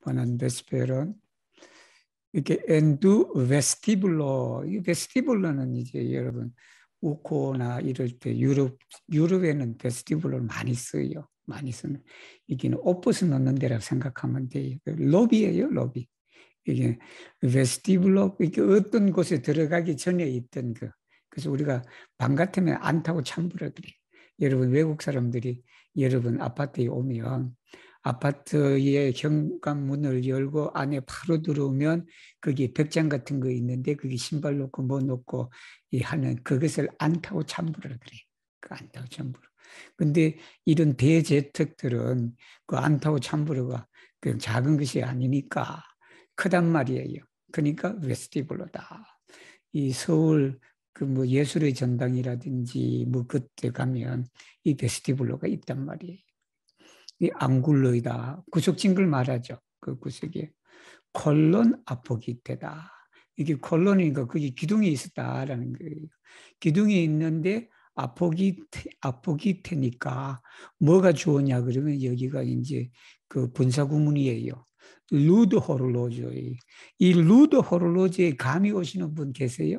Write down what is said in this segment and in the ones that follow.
buenas vesperon. 이렇게 엔두 베스티블로, 이 베스티블로는 이제 여러분 우코나 이럴 때 유럽에는 베스티블로를 많이 써요. 많이 쓰는. 이게는 옷벗을 넣는 데라고 생각하면 돼요. 로비예요, 로비. 이게 베스티블로, 이게 어떤 곳에 들어가기 전에 있던 그. 그래서 우리가 방 같으면 안 타고 참부라 그래. 여러분 외국 사람들이 여러분 아파트에 오면 아파트의 현관문을 열고 안에 바로 들어오면 거기 벽장 같은 거 있는데 거기 신발 놓고 뭐 놓고 하는 그것을 안 타고 참부라 그래. 그 안 타고 참부라. 근데 이런 대저택들은 그 안 타고 참부라가 그 작은 것이 아니니까 크단 말이에요. 그러니까 웨스티블로다. 이 서울 그 뭐 예술의 전당이라든지 뭐 그때 가면 이 베스티블로가 있단 말이에요. 이 앙굴로이다. 구석진 걸 말하죠. 그 구석이 콜론 아포기테다. 이게 콜론이니까 그게 기둥이 있었다라는 거예요. 기둥이 있는데 아포기테니까 뭐가 좋으냐 그러면 여기가 이제 그 분사구문이에요. 루드 호르로즈. 이 루드 호르로즈에 감이 오시는 분 계세요?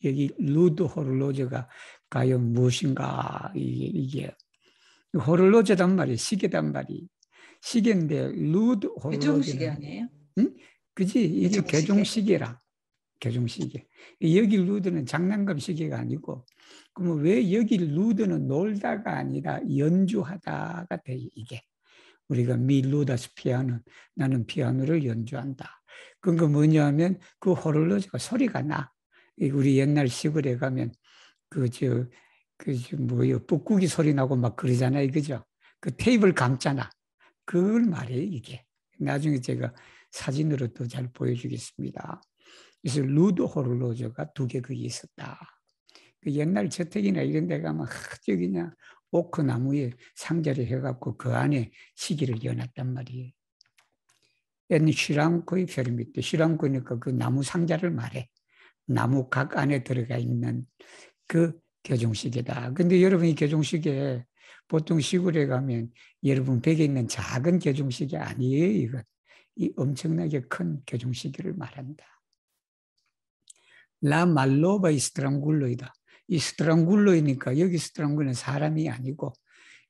여기 루드 호르로즈가 과연 무엇인가 이게 호르로즈단 말이에요. 시계단 말이. 시계인데 루드 개종시계 호르로즈는 아니에요? 응? 그지? 이게 개종시계? 개종시계라. 개종시계. 여기 루드는 장난감 시계가 아니고 그러면 왜 여기 루드는 놀다가 아니라 연주하다가 돼 이게. 우리가 미 루다스 피아노 나는 피아노를 연주한다. 그건 뭐냐면 그 호르로즈가 소리가 나. 우리 옛날 시골에 가면 뭐요 卜꾸기 소리 나고 막 그러잖아요, 그죠? 그 테이블 감잖아. 그걸 말해요 이게. 나중에 제가 사진으로 또 잘 보여주겠습니다. 그래서 루드 호르로즈가 두 개 거기 있었다. 그 옛날 저택이나 이런 데 가면 저기 그냥 오크 나무에 상자를 해갖고 그 안에 시계를 여놨단 말이에요. 엔 시랑코의 페르미트. 시랑코니까 그 나무 상자를 말해. 나무 각 안에 들어가 있는 그 개종시계다. 근데 여러분 이 개종시계 보통 시골에 가면 여러분 벽에 있는 작은 개종시계 아니에요. 이건. 이 엄청나게 큰 개종시계를 말한다. 라 말로바 이 스트랑굴로이다. 이 스트랑굴로이니까 여기 스트랑굴은 사람이 아니고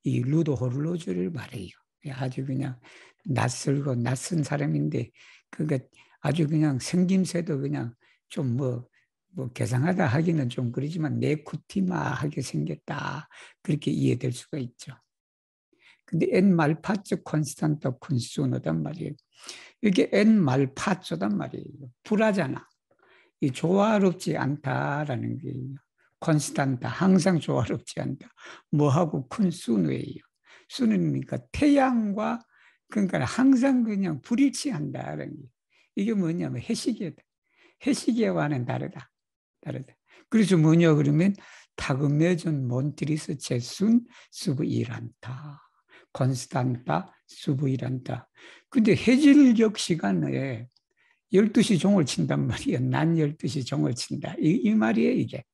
이 루도 호르로즈를 말해요. 아주 그냥 낯설고 낯선 사람인데 그러니까 아주 그냥 생김새도 그냥 좀 뭐 개상하다 하기는 좀 그러지만 네코티마하게 생겼다. 그렇게 이해될 수가 있죠. 근데 엔 말파츠 콘스탄타 쿤수노단 말이에요. 이게 엔 말파초단 말이에요. 불하잖아. 이 조화롭지 않다라는 거예요. 콘스탄타 항상 조화롭지 않다. 뭐하고 큰 순우예요. 순우니까 태양과 그러니까 항상 그냥 불일치한다라는 거예요. 이게 뭐냐면 해시계다. 해시계와는 다르다. 다르다. 그래서 뭐냐 그러면 타그메존 몬트리스 제순 수브이란타. 콘스탄타 수브이란타. 근데 해질녘 시간에 12시 종을 친단 말이에요. 난 12시 종을 친다. 이 말이에요, 이게.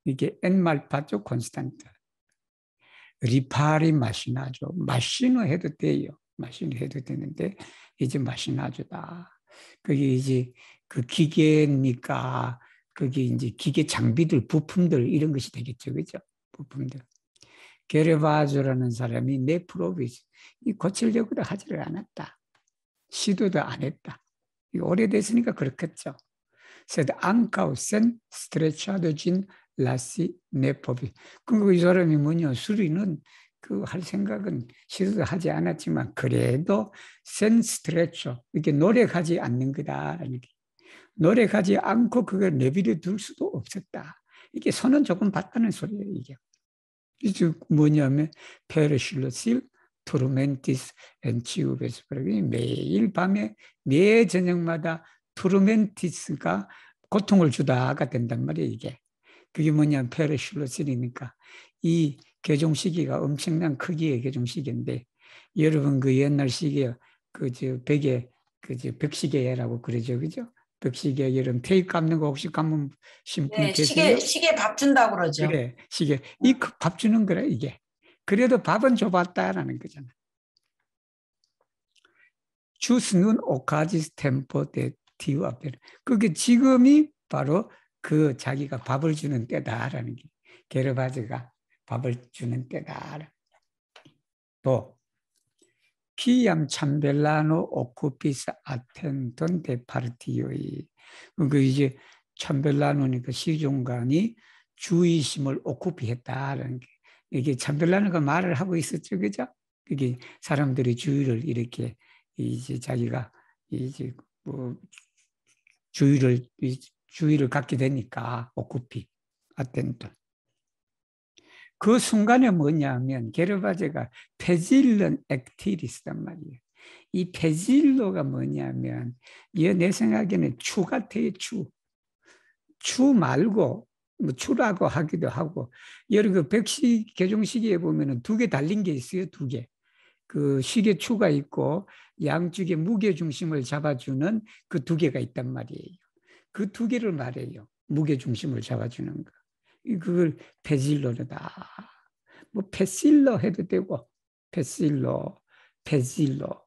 이게 엔말파죠, 콘스탄트. 리파리 마시나죠. 마시노 해도 돼요. 마시노 해도 되는데, 이제 마시나죠다. 그게 이제 그 기계니까, 그게 이제 기계 장비들, 부품들, 이런 것이 되겠죠. 그죠? 부품들. 게르바조라는 사람이 내 프로비스, 이 고치려고도 하지를 않았다. 시도도 안 했다. 오래됐으니까 그렇겠죠. Sed ankaŭ sen strecciado진 라시 네법이. 그리고 이 사람이 뭐냐 수리는 그 할 생각은 시도도 하지 않았지만 그래도 센 스트레쳐 이렇게 노력하지 않는 거다라는 게 노력하지 않고 그걸 내버려 둘 수도 없었다. 이게 손은 조금 봤다는 소리예요 이게. 이게 뭐냐면 페르실로실 투르멘티스 엔치우베스 매일 밤에 매 저녁마다 투르멘티스가 고통을 주다가 된단 말이에요 이게. 그게 뭐냐면 페르실로실이니까 이 개종시계가 엄청난 크기의 개종시계인데 여러분 그 옛날 시계 그저 벽에 그저 벽시계라고 그러죠 그죠? 벽시계 여러분 테이프 감는 거 혹시 감은 분 네, 계세요? 시계 밥 준다고 그러죠. 그래, 시계. 이 밥 주는 거래, 이게. 그래도 밥은 줘봤다라는 거잖아. 주스는 오카지스 템포 데 디우 앞에. 그게 지금이 바로 그 자기가 밥을 주는 때다라는 게 게르바즈가 밥을 주는 때다. 또 키암 참벨라노 오쿠피스 아텐돈 데 파르티오이. 그 이제 참벨라노니까 시종관이 주의심을 오쿠피했다라는 게 이게 참벨라노가 말을 하고 있었죠, 그죠? 그게 사람들의 주의를 이렇게 이제 자기가 이제 뭐 주의를 갖게 되니까 오쿠피 아텐돈. 그 순간에 뭐냐면 게르바제가 페질런 액티리스단 말이에요. 이 페질로가 뭐냐면 내 생각에는 추 같아요. 추 말고 뭐 추라고 하기도 하고 여러 그 백시 개종시계에 보면은 두 개 달린 게 있어요. 두 개. 그 시계 추가 있고 양쪽에 무게 중심을 잡아주는 그 두 개가 있단 말이에요. 그 두 개를 말해요. 무게 중심을 잡아주는 거. 그걸 페질로다. 뭐 페실러 해도 되고 페실러, 페질러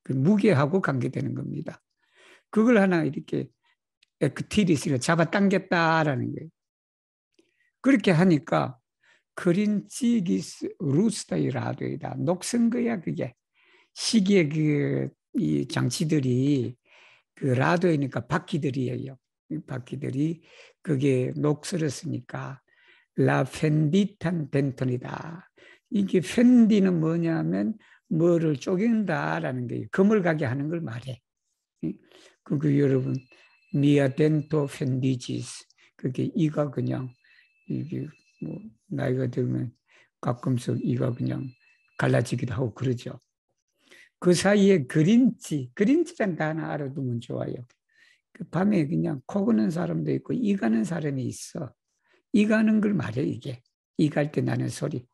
그 무게하고 관계되는 겁니다. 그걸 하나 이렇게 액티리스가 잡아당겼다라는 거예요. 그렇게 하니까 크린치기스 루스타이라도이다. 녹슨 거야 그게. 시기의 이 장치들이 그 라도이니까 바퀴들이에요. 바퀴들이 그게 녹슬었으니까 라 펜디탄 벤톤이다. 이게 펜디는 뭐냐면 뭐를 쪼갠다라는 거예요. 금을 가게 하는 걸 말해. 그거 여러분 미아 덴토 펜디지스 그게 이가 그냥 이게 뭐 나이가 들면 가끔씩 이가 그냥 갈라지기도 하고 그러죠. 그 사이에 그린치란 단어 알아두면 좋아요. 그 밤에 그냥 코 고는 사람도 있고 이 가는 사람이 있어. 이 가는 걸 말해 이게. 이 갈 때 나는 소리.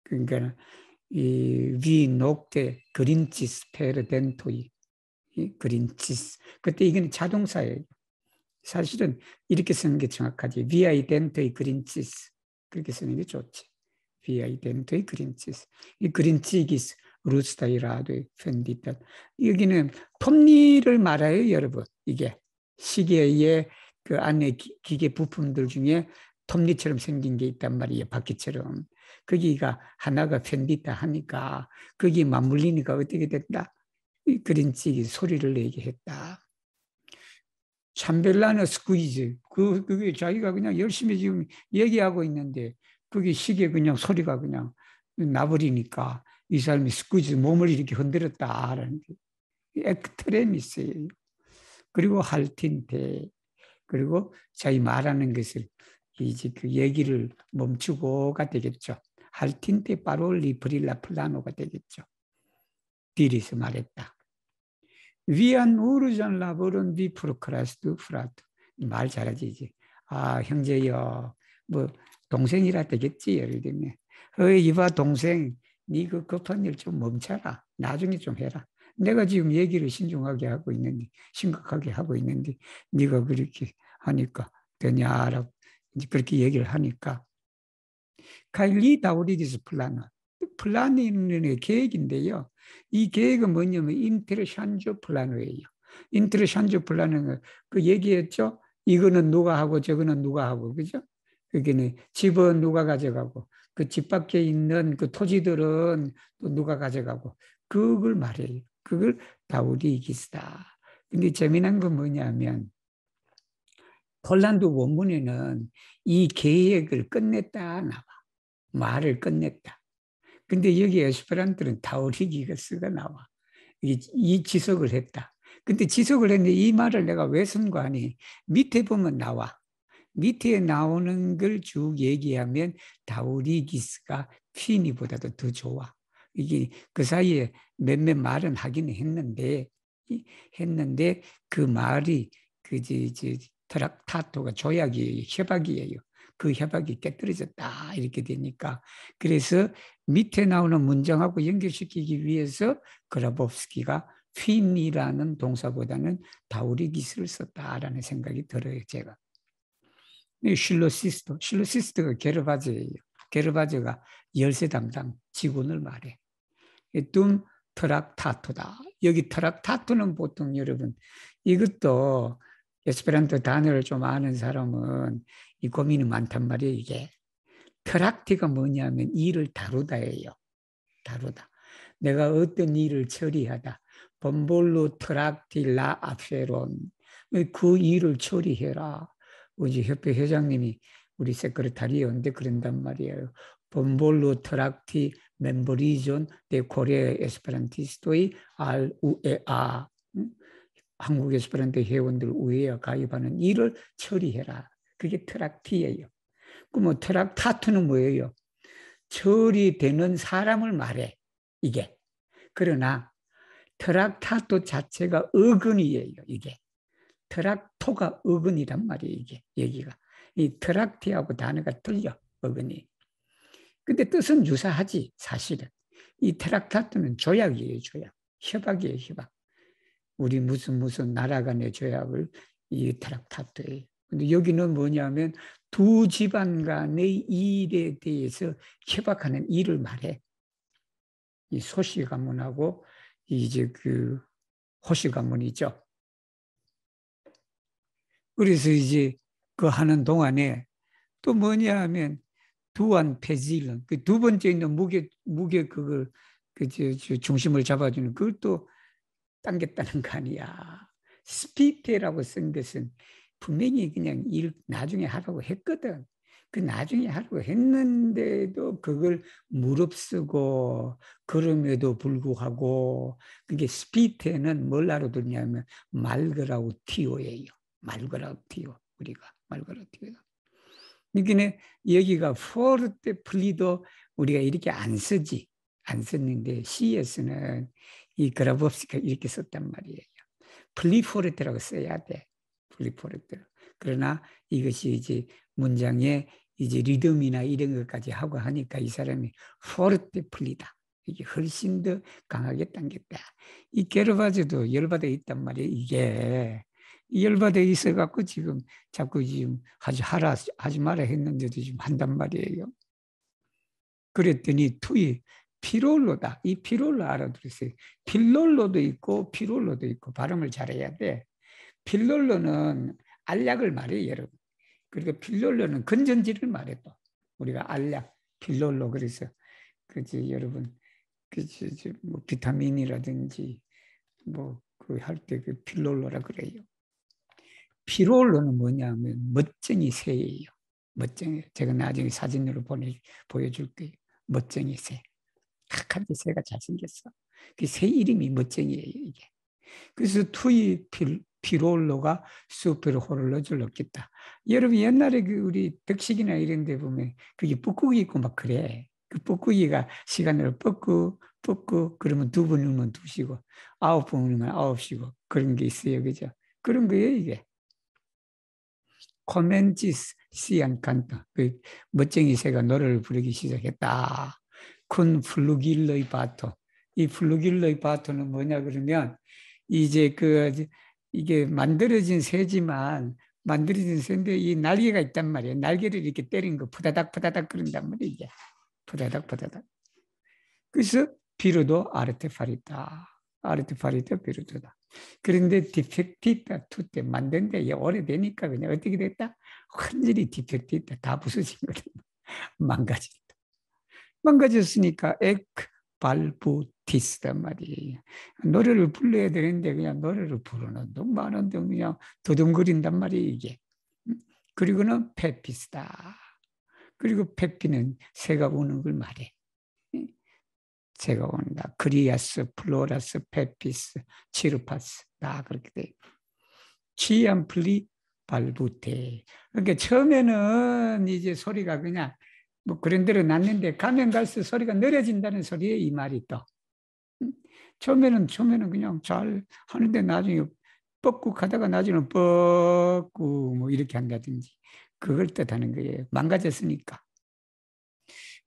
그러니까 위 녹대 그린치스 페르덴토이 그린치스. 그때 이건 자동사예요. 사실은 이렇게 쓰는 게 정확하지. 비아이 덴토이 그린치스. 그렇게 쓰는 게 좋지. 비아이 덴토이 그린치스. 이 그린치기스 루스타이라도 펜디탄. 여기는 톱니를 말해요, 여러분. 이게 시계의 그 안에 기계 부품들 중에 톱니처럼 생긴 게 있단 말이에요, 바퀴처럼. 거기가 하나가 펜디타 하니까 거기 맞물리니까 어떻게 됐다? 이 그린치기 소리를 내게 했다. 참벨라너 스퀴즈. 그게 자기가 그냥 열심히 지금 얘기하고 있는데 그게 시계 그냥 소리가 그냥 나버리니까 이 사람이 스퀴즈 몸을 이렇게 흔들었다라는 게 액트레미스예요. 그리고 할틴테. 그리고 자기 말하는 것을 이제 그 얘기를 멈추고가 되겠죠. 할틴테 파롤리 브릴라 플라노가 되겠죠. 딜에서 말했다. 위안 우르잔 라보른 비 프로크라스트 프라트. 말 잘하지 이제. 아 형제여 뭐 동생이라 되겠지 예를 들면. 이봐 동생 니 그 급한 일 좀 멈춰라. 나중에 좀 해라. 내가 지금 얘기를 신중하게 하고 있는데 심각하게 하고 있는데 네가 그렇게 하니까 되냐라고 이제 그렇게 얘기를 하니까 칼리 다우리디스 플라노의 계획인데요. 이 계획은 뭐냐면 인테르샨조 플라노예요. 인테르샨조 플라노는 그 얘기했죠. 이거는 누가 하고 저거는 누가 하고 그죠? 여기는 집은 누가 가져가고 그 집 밖에 있는 그 토지들은 또 누가 가져가고 그걸 말해요. 그걸 다우리기스다. 근데 재미난 건 뭐냐면 폴란드 원문에는 이 계획을 끝냈다 나와. 말을 끝냈다. 근데 여기 에스페란토는 다우리기스가 나와. 이 지속을 했다. 근데 지속을 했는데 이 말을 내가 왜 쓴 거 아니? 밑에 보면 나와. 밑에 나오는 걸 쭉 얘기하면 다우리기스가 피니보다도 더 좋아. 이게 그 사이에 몇몇 말은 하긴 했는데 그 말이 트락타토가 조약이에요. 협약이에요. 그 협약이 깨뜨려졌다 이렇게 되니까 그래서 밑에 나오는 문장하고 연결시키기 위해서 그라보프스키가 휜이라는 동사보다는 다우리기스를 썼다라는 생각이 들어요. 제가. 실로시스트가 게르바제예요. 게르바제가 열쇠 담당 직원을 말해. 좀 트락타토다. 여기 트락타토는 보통 여러분 이것도 에스페란토 단어를 좀 아는 사람은 이 고민이 많단 말이에요. 이게 트락티가 뭐냐면 일을 다루다예요. 다루다. 내가 어떤 일을 처리하다. 범볼로 트락티 라 아페론. 그 일을 처리해라. 우리 협회 회장님이 우리 세크레타리온데 그런단 말이에요. 범볼로 트락티 멤버리존 데 코레 에스페란티스토의 알 우에아. 한국 에스페란토 회원들 우회에 가입하는 일을 처리해라. 그게 트락티예요. 그럼 트락타트는 뭐예요? 처리되는 사람을 말해. 이게. 그러나 트락타토 자체가 어근이에요. 이게. 트락토가 어근이란 말이에요. 이게. 여기가. 이 트락티하고 단어가 틀려. 어근이. 근데 뜻은 유사하지. 사실은. 이 트락타토는 조약이에요. 조약. 협약이에요. 협약. 우리 무슨 나라 간의 조약을 이 트락타토예요. 근데 여기는 뭐냐면 두 집안 간의 일에 대해서 협약하는 일을 말해. 이 소시 가문하고 이제 그 호시 가문이죠. 그래서 이제 그 하는 동안에 또 뭐냐 하면 두안 폐질론 그 두 번째 있는 무게 그걸 중심을 잡아주는 그걸 또 당겼다는 거 아니야. 스피테라고 쓴 것은 분명히 그냥 일 나중에 하라고 했거든. 그 나중에 하라고 했는데도 그걸 무릅쓰고 그럼에도 불구하고 그게 스피테는 뭘 알아두냐면 말그라우티오예요. 말그라우티오 우리가 말그라우티오. 그러니까 여기가 포르테 플리도 우리가 이렇게 안 쓰지. 안 썼는데 C에서는 이 그라법스키가 이렇게 썼단 말이에요. 플리포르테라고 써야 돼. 플리포르테. 그러나 이것이 이제 문장에 이제 리듬이나 이런 것까지 하고 하니까 이 사람이 포르테 플리다. 이게 훨씬 더 강하게 당겼다. 이 게르바즈도 열받아 있단 말이에요. 이게 열받아 있어갖고 지금 자꾸 지금 하지 마라 했는데도 지금 한단 말이에요. 그랬더니 투이 피롤로다. 이 피롤로 알아들으세요. 필롤로도 있고 피롤로도 있고 발음을 잘해야 돼. 필롤로는 알약을 말해요, 여러분. 그리고 필롤로는 건전지를 말해 또. 우리가 알약, 필롤로 그래서 그지 여러분 뭐 비타민이라든지 뭐 그 할 때 그 필롤로라 그래요. 피롤로는 뭐냐면 멋쟁이 새예요. 멋쟁이. 제가 나중에 사진으로 보여줄게요. 멋쟁이 새. 착한데 새가 잘생겼어. 그 새 이름이 멋쟁이에요, 이게. 그래서 투이 피롤로가 슈퍼홀로즈를 넣겠다. 여러분 옛날에 그 우리 덕식이나 이런 데 보면 그게 뻐꾸기 있고 막 그래. 그 뻐꾸기가 시간으로 뻐꾸 그러면 두 번 넣으면 두 시고 9번 넣으면 9시고 그런 게 있어요. 그죠? 그런 거예요, 이게. 코멘지스 시안 칸타. 그 멋쟁이 새가 노래를 부르기 시작했다. 큰 플루길러의 바토. 이 플루길러의 바토는 뭐냐 그러면 이제 이게 만들어진 새지만 만들어진 새인데 이 날개가 있단 말이에요. 날개를 이렇게 때린 거 푸다닥 그런단 말이에요. 이게 푸다닥. 그래서 비로도 아르테파리타. 아르테파리타 비로도다. 그런데 디펙티타 투 때 만든데 이게 오래되니까 그냥 어떻게 됐다? 완전히 디펙티타 다 부서진 거다. 망가졌으니까 발부티스단 말이에요. 노래를 불러야 되는데 그냥 노래를 부르는 둥 마는 둥 그냥 두둥거린단 말이에요, 이게. 그리고는 페피스다. 그리고 페피는 새가 우는 걸 말해. 새가 온다. 그리아스, 플로라스, 페피스, 치르파스 다 그렇게 돼. 치암플리 발부테. 그러니까 처음에는 이제 소리가 그냥 뭐 그런 대로 났는데 가면 갈수록 소리가 느려진다는 소리에 이 말이 또. 처음에는 그냥 잘 하는데 나중에 뻑국 하다가 나중에는 뻑국 뭐 이렇게 한다든지 그걸 뜻하는 거예요. 망가졌으니까.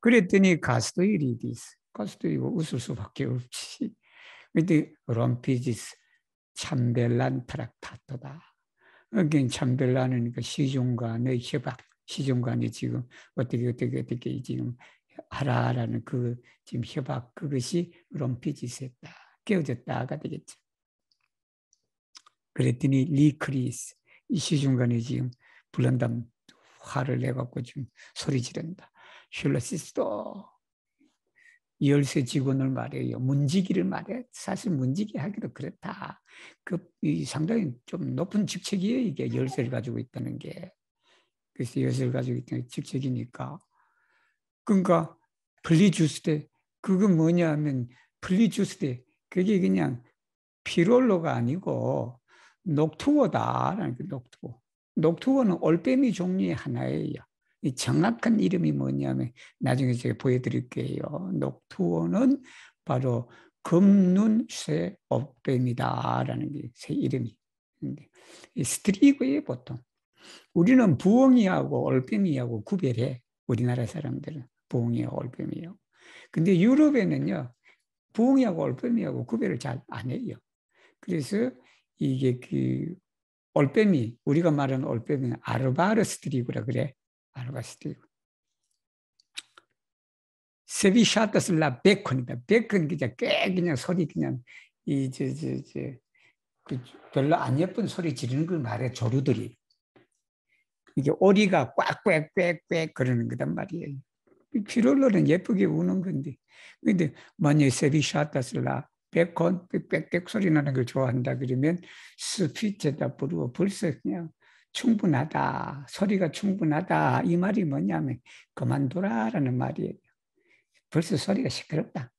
그랬더니 가스토이리디스. 가스토이고 웃을 수밖에 없지. 근데 롬피지스 참벨란 트락타토다. 여긴 참벨란은 시종간의 협약. 시종간이 지금 어떻게 지금 하라라는 그 지금 협약 그것이 롬피지세다. 깨어졌다가 되겠죠. 그랬더니 리크리스 이 시중간에 지금 불난담 화를 내갖고 지금 소리 지른다. 슐러시스도 열쇠 직원을 말해요. 문지기를 말해. 사실 문지기 하기도 그렇다. 상당히 좀 높은 직책이에요. 이게 열쇠를 가지고 있다는 게. 그래서 열쇠를 가지고 있다는 게 직책이니까. 그러니까 플리주스데 그건 뭐냐 하면 플리주스데 그게 그냥 피롤로가 아니고 녹투어다라는 게 녹투어. 녹투어는 올빼미 종류의 하나예요. 이 정확한 이름이 뭐냐면 나중에 제가 보여드릴게요. 녹투어는 바로 금눈새 올빼미다라는 게 새 이름이. 이 스트리고예요 보통. 우리는 부엉이하고 올빼미하고 구별해. 우리나라 사람들은 부엉이하고 올빼미하고. 근데 유럽에는요 부엉이하고 올빼미하고 구별을 잘 안 해요. 그래서 이게 그 올빼미, 우리가 말하는 올빼미는 아르바르스트리그라 그래. 아르바스트리그. 세비샤타슬라 베콘이다. 베콘 그냥 그냥 소리 그냥 그 별로 안 예쁜 소리 지르는 걸 말해 조류들이. 이게 오리가 꽉꽉꽉꽉 그러는 거단 말이에요. 피롤로는 예쁘게 우는 건데. 근데 만약에 세비샤타슬라 베콘 빽빽 소리 나는 걸 좋아한다 그러면 스피체다 부르고 벌써 그냥 충분하다. 소리가 충분하다. 이 말이 뭐냐면 그만둬라라는 말이에요. 벌써 소리가 시끄럽다.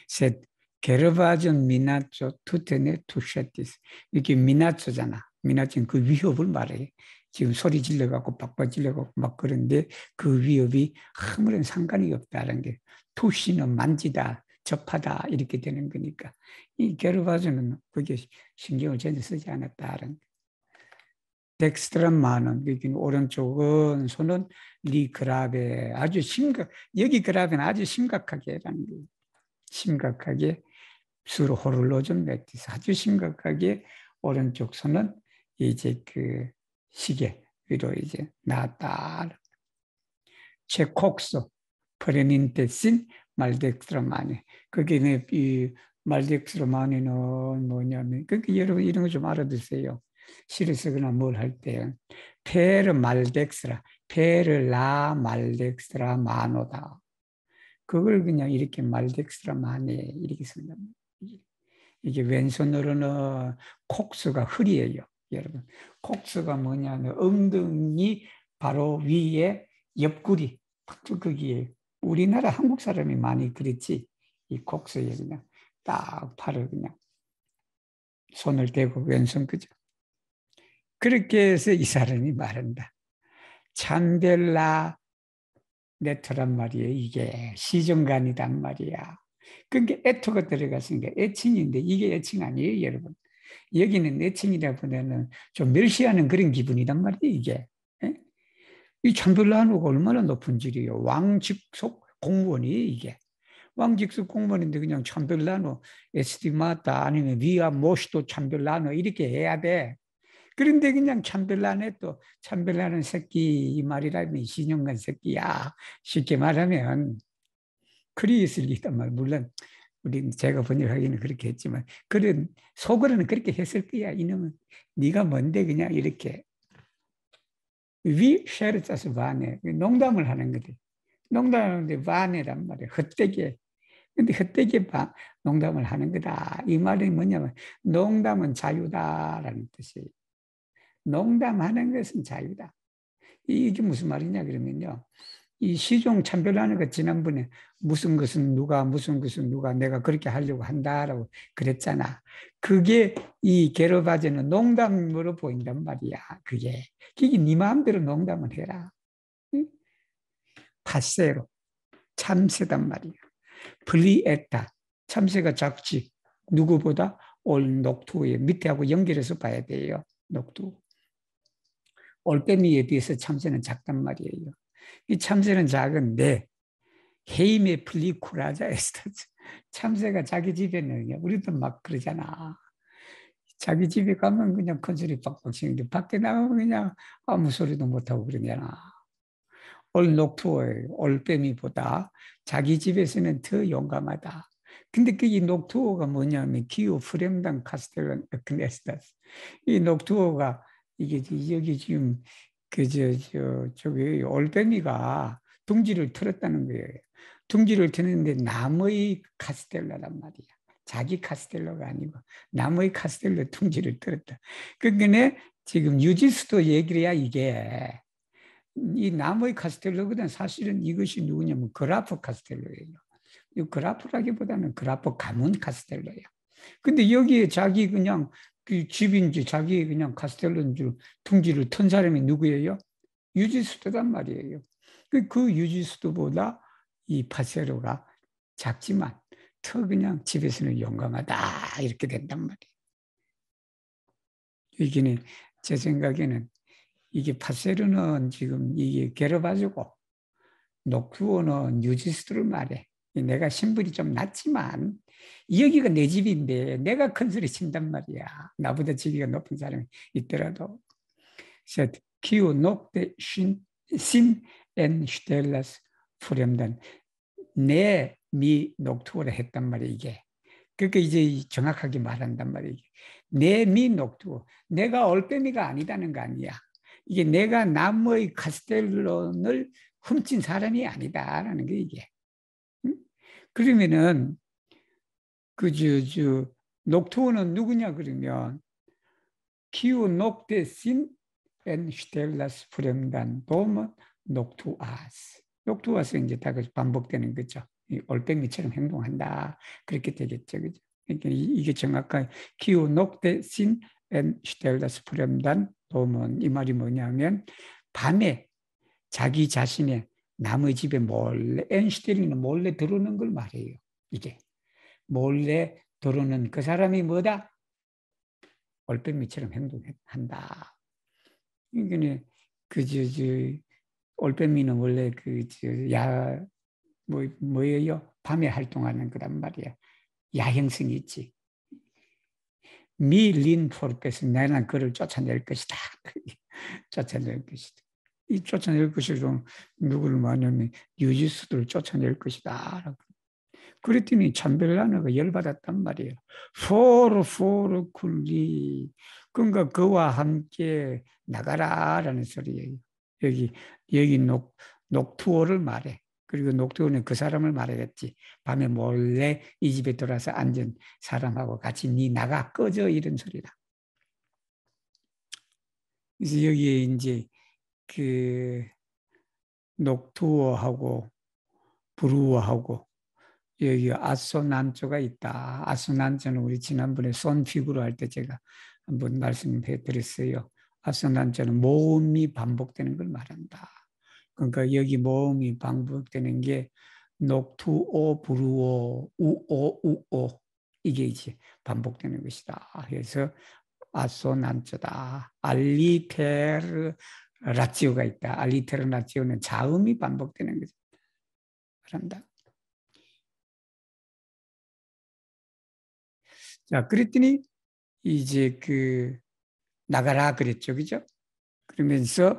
셋, 게르바존 미나초 투테네 투샤티스. 이게 미나초잖아. 미나초는 그 위협을 말해. 지금 소리 질러갖고 박박 질러갖고 막 그런데 그 위협이 아무런 상관이 없다는 게 투시는 만지다, 접하다 이렇게 되는 거니까 이 게르바존은 그게 신경을 전혀 쓰지 않았다는 게. 덱스트라마는 오른쪽은 손은 리그라베 아주 여기 그라베는 아주 심각하게라는 거예요. 심각하게 수로호를로좀 맺듯이 아주 심각하게 오른쪽 손은 이제 그 시계 위로 이제 나왔다. 체콕소 프레민테신 말덱스트라마니. 그게 이 말덱스트라마니는 뭐냐면 그러니까 여러분 이런 거 좀 알아두세요. 시를 쓰거나 뭘 할 때 페르 말덱스라 페르 라 말덱스트라 마노다. 그걸 그냥 이렇게 말덱스트라마니 이렇게 쓴다. 이게 왼손으로는 콕스가 흐리예요. 여러분 콕스가 뭐냐면 엉덩이 바로 위에 옆구리 거기에 우리나라 한국 사람이 많이 그랬지. 이 콕스에 그냥 딱 팔을 그냥 손을 대고 왼손 그죠. 그렇게 해서 이 사람이 말한다. 참별나 네트란 말이에요. 이게 시정간이란 말이야. 그러니까 애토가 들어갔으니까 애칭인데 이게 애칭 아니에요, 여러분. 여기는 애칭이라 보면은 좀 멸시하는 그런 기분이란 말이에요, 이게. 에? 이 참별나노가 얼마나 높은 질이에요. 왕직속 공무원이 이게. 왕직속 공무원인데 그냥 참별나노, 에스티마타 아니면 위아 모시도 참별나노 이렇게 해야 돼. 그런데 그냥 참별나네 또 참별나는 새끼 이 말이라면 신용간 새끼야. 쉽게 말하면 그리 있을 리단 말. 물론 우리 제가 번역하기는 그렇게 했지만 그런 속으로는 그렇게 했을 거야. 이놈은 네가 뭔데 그냥 이렇게 위 쉐르 짜서 바네 농담을 하는 거지. 농담하는데 바네란 말이야. 헛되게. 근데 헛되게 농담을 하는 거다. 이 말이 뭐냐면 농담은 자유다라는 뜻이에요. 농담하는 것은 자유다. 이게 무슨 말이냐 그러면요. 이 시종 참별하는 것 지난번에 무슨 것은 누가 무슨 것은 누가 내가 그렇게 하려고 한다라고 그랬잖아. 그게 이 게르바제는 농담으로 보인단 말이야. 그게 네 마음대로 농담을 해라. 파세로 참새단 말이야. 플리에타 참새가 작지. 누구보다 올 녹투의 밑에하고 연결해서 봐야 돼요. 녹투. 올빼미에 비해서 참새는 작단 말이에요. 이 참새는 작은데 헤임의 플리쿠라자 에스타즈 참새가 자기 집에는 우리도 막 그러잖아. 자기 집에 가면 그냥 큰 소리 빡빡 치는데 밖에 나가면 그냥 아무 소리도 못하고 그러잖아. 올 녹투어예요. 올빼미보다 자기 집에서는 더 용감하다. 근데 그 이 녹투어가 뭐냐면 기호 프렘단 카스텔란 에크네스타스. 이 녹투어가 이게 여기 지금 저기 올빼미가 둥지를 틀었다는 거예요. 둥지를 트는데 남의 카스텔라란 말이야. 자기 카스텔라가 아니고 남의 카스텔라 둥지를 틀었다. 그러니까 지금 유지수도 얘기를 해야 이게 이 남의 카스텔로보다는 사실은 이것이 누구냐면 그라프 카스텔로예요. 이 그라프라기보다는 그라프 가문 카스텔로예요. 근데 여기에 자기 그냥 그 집인지 자기 그냥 카스텔로인 줄 둥지를 턴 사람이 누구예요? 유지수도란 말이에요. 그 유지수도보다 이 파세로가 작지만 더 그냥 집에서는 용감하다 이렇게 된단 말이에요. 이게 제 생각에는 이게 파세르는 지금 이게 괴롭아지고 녹투어는 유지수도를 말해. 내가 신분이 좀 낮지만 여기가 내 집인데 내가 큰 소리 친단 말이야. 나보다 지위가 높은 사람이 있더라도. 그래서 키우 녹대 신엔 슈텔라스 프렘단 내미 녹투어를 했단 말이야 이게. 그러니까 이제 정확하게 말한단 말이야. 내미 녹투어. 내가 올빼미가 아니다는 거 아니야. 이게 내가 남의 카스텔론을 훔친 사람이 아니다라는 게 이게. 응? 그러면은 녹투어는 누구냐 그러면 키우 녹데신 엔 슈텔라스 프렘단 도먼 녹투아스. 녹투아스 이제 다 반복되는 거죠. 올빼미처럼 행동한다. 그렇게 되겠죠. 그죠? 그러니까 이게 정확한 키우 녹데신 엔 슈텔라스 프렘단 도먼 이 말이 뭐냐면 밤에 자기 자신의 남의 집에 몰래 엔슈텔리는 몰래 들어오는 걸 말해요. 이게 몰래 들어오는 그 사람이 뭐다? 올빼미처럼 행동한다. 이게 올빼미는 원래 뭐예요? 밤에 활동하는 거란 말이야. 야행성이 있지. 미린 포르페스 나는 그를 쫓아낼 것이다. 쫓아낼 것이다. 이 쫓아낼 것이 좀 누구를 말하면 유지수들을 쫓아낼 것이다. 그랬더니 참벨라나가 열받았단 말이에요. 포르 쿨리. 그러니까 그와 함께 나가라라는 소리예요. 여기 녹투어를 말해. 그리고 녹투어는 그 사람을 말하겠지. 밤에 몰래 이 집에 들어와서 앉은 사람하고 같이 니 나가 꺼져 이런 소리다. 그래서 여기에 이제 그 녹투어하고 브루어하고 여기 아소난조가 있다. 아소난조는 우리 지난번에 손 피구로 할 때 제가 한번 말씀해 드렸어요. 아소난조는 모음이 반복되는 걸 말한다. 그러니까 여기 모음이 반복되는 게 녹투오, 브루오, 우오, 우오 이게 이제 반복되는 것이다. 그래서 아소난조다. 알리테르라치오가 있다. 알리테르라치오는 자음이 반복되는 거죠. 말한다. 자, 그랬더니 이제 나가라 그랬죠. 그죠? 그러면서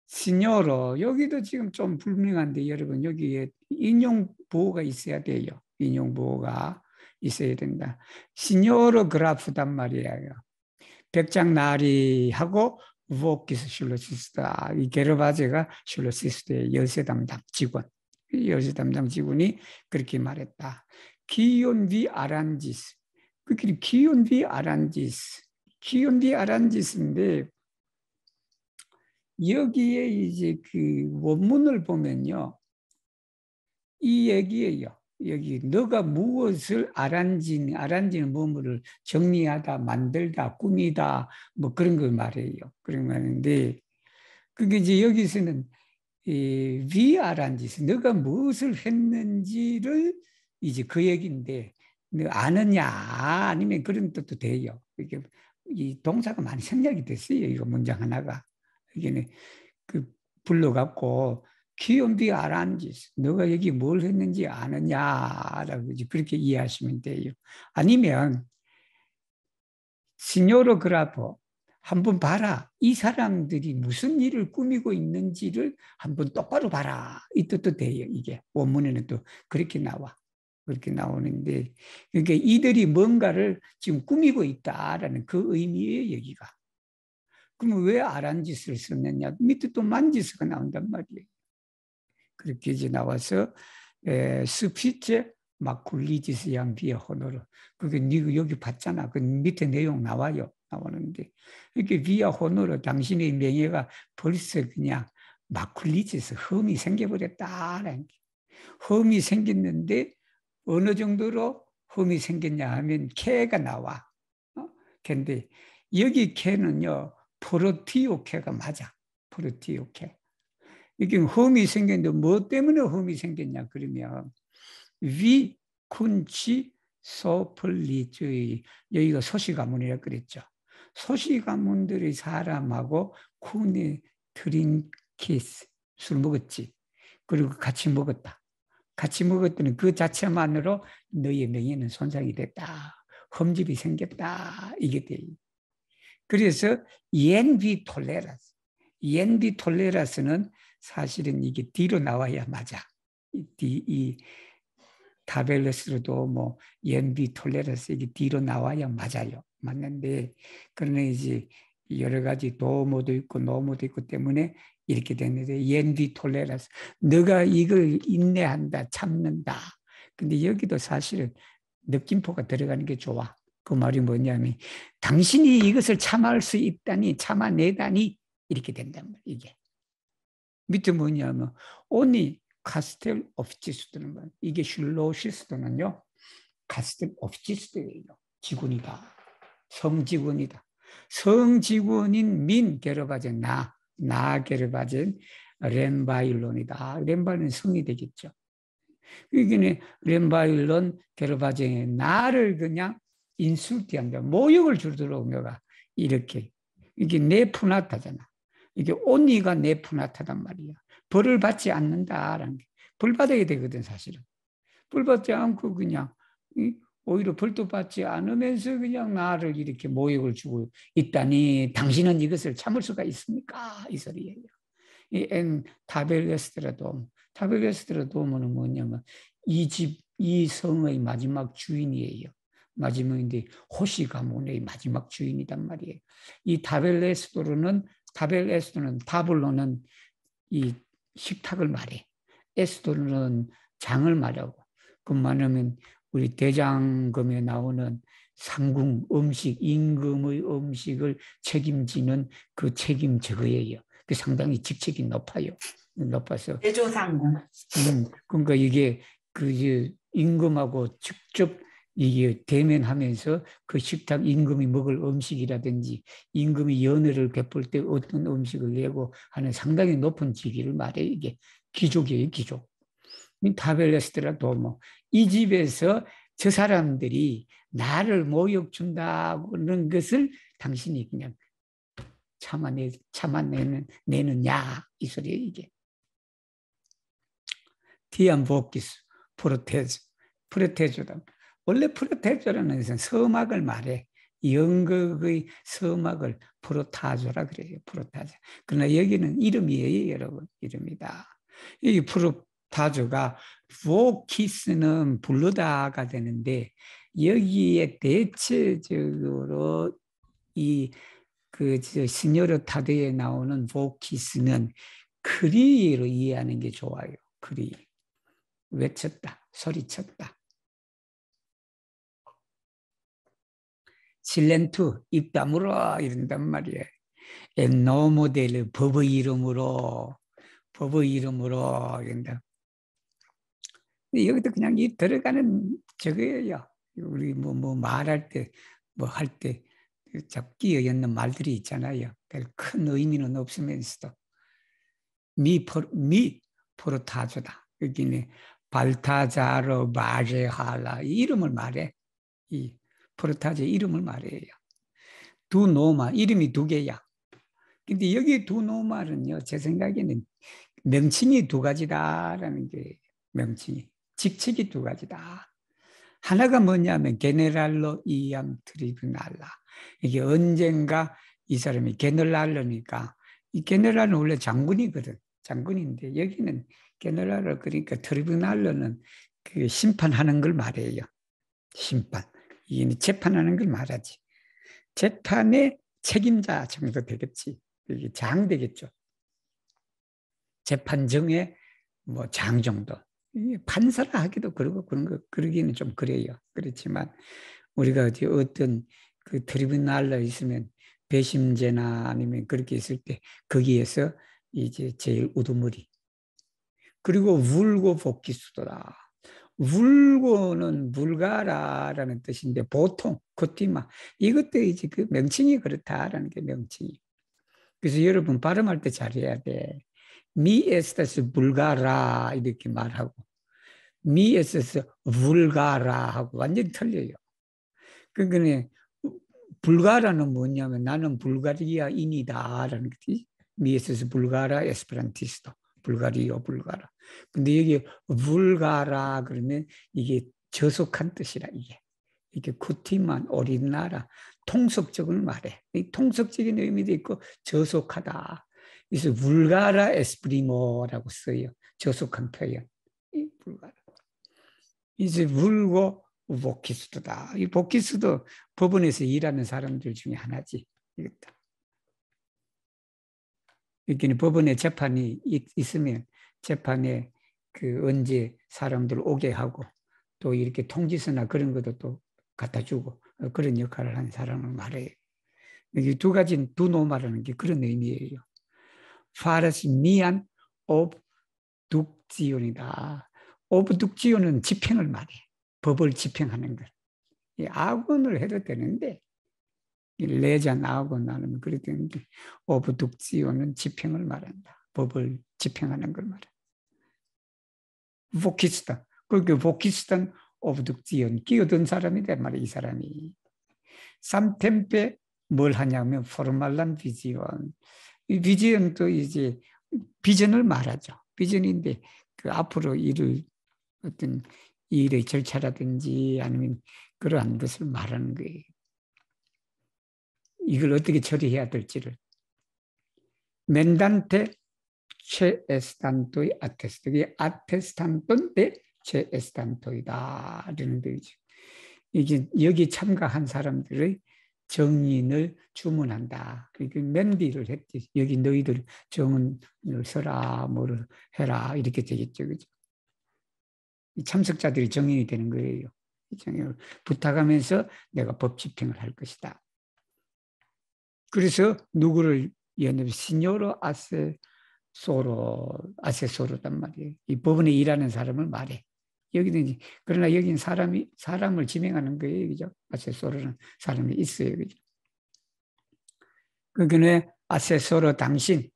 시녀로 여기도 지금 좀 불명한데 여러분 여기에 인용 보호가 있어야 돼요. 인용 보호가 있어야 된다. 시녀로 그라프단 말이에요. 백장나리하고 우오키스 슐로시스다. 이 게르바제가 슐로시스트의 열세 담당 직원. 열세 담당 직원이 그렇게 말했다. 기온비 아란지스. 그 기온비 아란지스. 기온비 아란지스인데 여기에 이제 그 원문을 보면요. 이 얘기예요. 여기 너가 무엇을 아란지는 뭐뭐를 정리하다, 만들다, 꾸미다 뭐 그런 걸 말해요. 그런 말인데 그게 이제 여기서는 위 아란지스 너가 무엇을 했는지를 이제 그 얘기인데 너 아느냐 아니면 그런 뜻도 돼요. 이게 이 동사가 많이 생략이 됐어요. 이거 문장 하나가 이게 불러갖고 기온비 아란지스 너가 여기 뭘 했는지 아느냐라고 그렇게 이해하시면 돼요. 아니면 시뇨로 그라포 한번 봐라. 이 사람들이 무슨 일을 꾸미고 있는지를 한번 똑바로 봐라. 이 뜻도 돼요. 이게 원문에는 또 그렇게 나와. 그렇게 나오는데, 그러니까 이들이 뭔가를 지금 꾸미고 있다라는 그 의미예요, 여기가. 그러면 왜 아란지스를 썼느냐? 밑에 또 만지스가 나온단 말이에요. 그렇게 이제 나와서 스피체 마쿨리지스 양비의 호노르. 그게 네가 여기 봤잖아. 그 밑에 내용 나와요. 나오는데 이렇게 비아 호노르 당신의 명예가 벌써 그냥 마쿨리지스 흠이 생겨버렸다라는 게. 흠이 생겼는데 어느 정도로 흠이 생겼냐 하면 캐가 나와. 근데 여기 캐는요 프로티오캐가 맞아. 프로티오캐. 이게 흠이 생겼는데 뭐 때문에 흠이 생겼냐 그러면 위 쿤치 소플리주의 여기가 소시가문이라 그랬죠. 소시가문들이 사람하고 쿤이 드링키스 술 먹었지. 그리고 같이 먹었다. 같이 먹었더니 그 자체만으로 너의 명예는 손상이 됐다. 흠집이 생겼다. 이게 돼. 그래서 ENV 톨레라스. ENV 톨레라스는 사실은 이게 뒤로 나와야 맞아. 이 타벨레스로도 뭐 ENV 톨레라스 이게 뒤로 나와야 맞아요. 맞는데 그러나 이제 여러 가지 도모도 있고 노모도 있고 때문에 이렇게 됐는데 ENV 톨레라스. 너가 이걸 인내한다, 참는다. 근데 여기도 사실은 느낌표가 들어가는 게 좋아. 그 말이 뭐냐면 당신이 이것을 참을 수 있다니 참아내다니 이렇게 된단 말이야. 이게 밑에 뭐냐면 오니 카스텔 오피치스트는 말 이게 슐로시스트는요 카스텔 오피치스트예요. 지군이다. 성지군이다. 성지군인 민 게르바젠 나 게르바젠 렌바일론이다. 렌바일론 성이 되겠죠. 이게 렌바일론 게르바젠의 나를 그냥 인술티한다. 모욕을 주도록 내가 이렇게 이게 네푸나타잖아. 이게 온니가 네푸나타단 말이야. 벌을 받지 않는다라는 게. 벌 받아야 되거든 사실은. 벌 받지 않고 그냥 오히려 벌도 받지 않으면서 그냥 나를 이렇게 모욕을 주고 있다니 당신은 이것을 참을 수가 있습니까? 이 소리예요. 이 타벨레스트라 도문은 뭐냐면 이 성의 마지막 주인이에요. 마지막인데 호시 가문의 마지막 주인이단 말이에요. 이 타벨레스토는 타블로는 이 식탁을 말해. 에스토는 장을 말하고 그만하면 우리 대장금에 나오는 상궁 음식 임금의 음식을 책임지는 그 책임 저거예요. 그 상당히 직책이 높아서 대조상궁. 그러니까 이게 그 임금하고 직접 이게 대면하면서 그 식탁 임금이 먹을 음식이라든지 임금이 연회를 베풀 때 어떤 음식을 내고 하는 상당히 높은 직위를 말해. 이게 귀족이에요, 귀족. 타벨레스트라도 뭐 이 집에서 저 사람들이 나를 모욕 준다는 것을 당신이 그냥 참아내느냐 이 소리예요. 이게 디안보키스 프로테조다. 원래 프로테조라는 것은 서막을 말해. 연극의 서막을 프로타조라 그래요. 프로타조. 그러나 여기는 이름이에요, 여러분. 이름이다. 이 프로타조가 보키스는 부르다가 되는데 여기에 대체적으로 시녀르 타드에 나오는 보키스는 크리로 이해하는 게 좋아요. 크리. 외쳤다, 소리쳤다. 실렌투, 입 다물어 이런단 말이에요. 노모델 법의 이름으로 이런다. 여기도 그냥 이 들어가는 저거예요. 우리 뭐 말할 때 뭐 할 때 잡기 어였는 말들이 있잖아요. 별 큰 의미는 없으면서도 미 포르타조다. 여기는 발타자르 마제할라 이 이름을 말해. 이 포르타제 이름을 말해요. 두 노마 이름이 두 개야. 근데 여기 두 노말은요 제 생각에는 명칭이 두 가지다라는 게 명칭이 직책이 두 가지다. 하나가 뭐냐면 게네랄로 이암 트리브날라 이게 언젠가 이 사람이 게널랄러니까 이 게널랄은 원래 장군이거든. 장군인데 여기는 게널랄러 그러니까 트리브날러는 그 심판하는 걸 말해요. 심판. 이 재판하는 걸 말하지. 재판의 책임자 정도 되겠지. 이게 장 되겠죠. 재판정의 뭐 장 정도. 판사라 하기도 그러고 그런 거 그러기는 좀 그래요. 그렇지만 우리가 어떤 그 트리브날러 있으면 배심제나 아니면 그렇게 있을 때 거기에서 이제 제일 우두머리. 그리고 울고 복기수도다. 울고는 물가라라는 뜻인데 보통 코티마 이것도 이제 그 명칭이 그렇다라는 게 명칭이. 그래서 여러분 발음할 때 잘해야 돼. 미 에스타스 불가라 이렇게 말하고 미 에스타스 vul가라 하고 완전히 틀려요. 그러니까 불가라는 뭐냐면 나는 불가리아인이다라는 거지. 미 에스타스 불가라 에스페란티스토. 불가리아 불가라. 근데 여기 불가라 그러면 이게 저속한 뜻이라 이게. 이게 쿠티만 오리나라 통속적을 말해. 이 통속적인 의미도 있고 저속하다. 그래서 vulgara esprimo라고 써요. 저속한 표현. 이 vulgara. 이제 vulgo vocis도다. 이 vocis도 법원에서 일하는 사람들 중에 하나지. 이것도. 이렇게 법원에 재판이 있으면 재판에 그 언제 사람들 오게 하고 또 이렇게 통지서나 그런 것도 또 갖다 주고 그런 역할을 하는 사람을 말해요. 여기 두 가지 두노마라는 게 그런 의미예요. 파르스 미안 옵둑지온이다. 옵둑지온은 집행을 말해. 법을 집행하는 것. 이 악언을 해도 되는데 레잔 악언 하면 그래도 되는데 옵둑지온은 집행을 말한다. 법을 집행하는 걸 말해. 보키스탄. 그러니까 보키스탄 옵둑지온 끼어든 사람이란 말이야. 이 사람이. 삼템페 뭘 하냐면 포르말란 비지온. 이 비전도 이제 비전을 말하죠. 비전인데 그 앞으로 어떤 일의 절차라든지 아니면 그러한 것을 말하는 거예요. 이걸 어떻게 처리해야 될지를. 멘단테 체에스탄토의 아테스토. 이게 아테스탄토인데 체에스탄토이다. 이런 거죠. 이게 여기 참가한 사람들의 정인을 주문한다. 그러니까 맨디를 했지. 여기 너희들 정인을 서라, 뭐를 해라 이렇게 되겠죠, 그죠? 참석자들이 정인이 되는 거예요. 정인을 부탁하면서 내가 법 집행을 할 것이다. 그래서 누구를 예를 시뇨로 아세소로단 말이에요. 이 법원에 일하는 사람을 말해. 여기는 그러나 여기는 사람을 지명하는 거예요, 그죠? 아세소로는 사람이 있어요, 그죠? 그러니까 아세소로 당신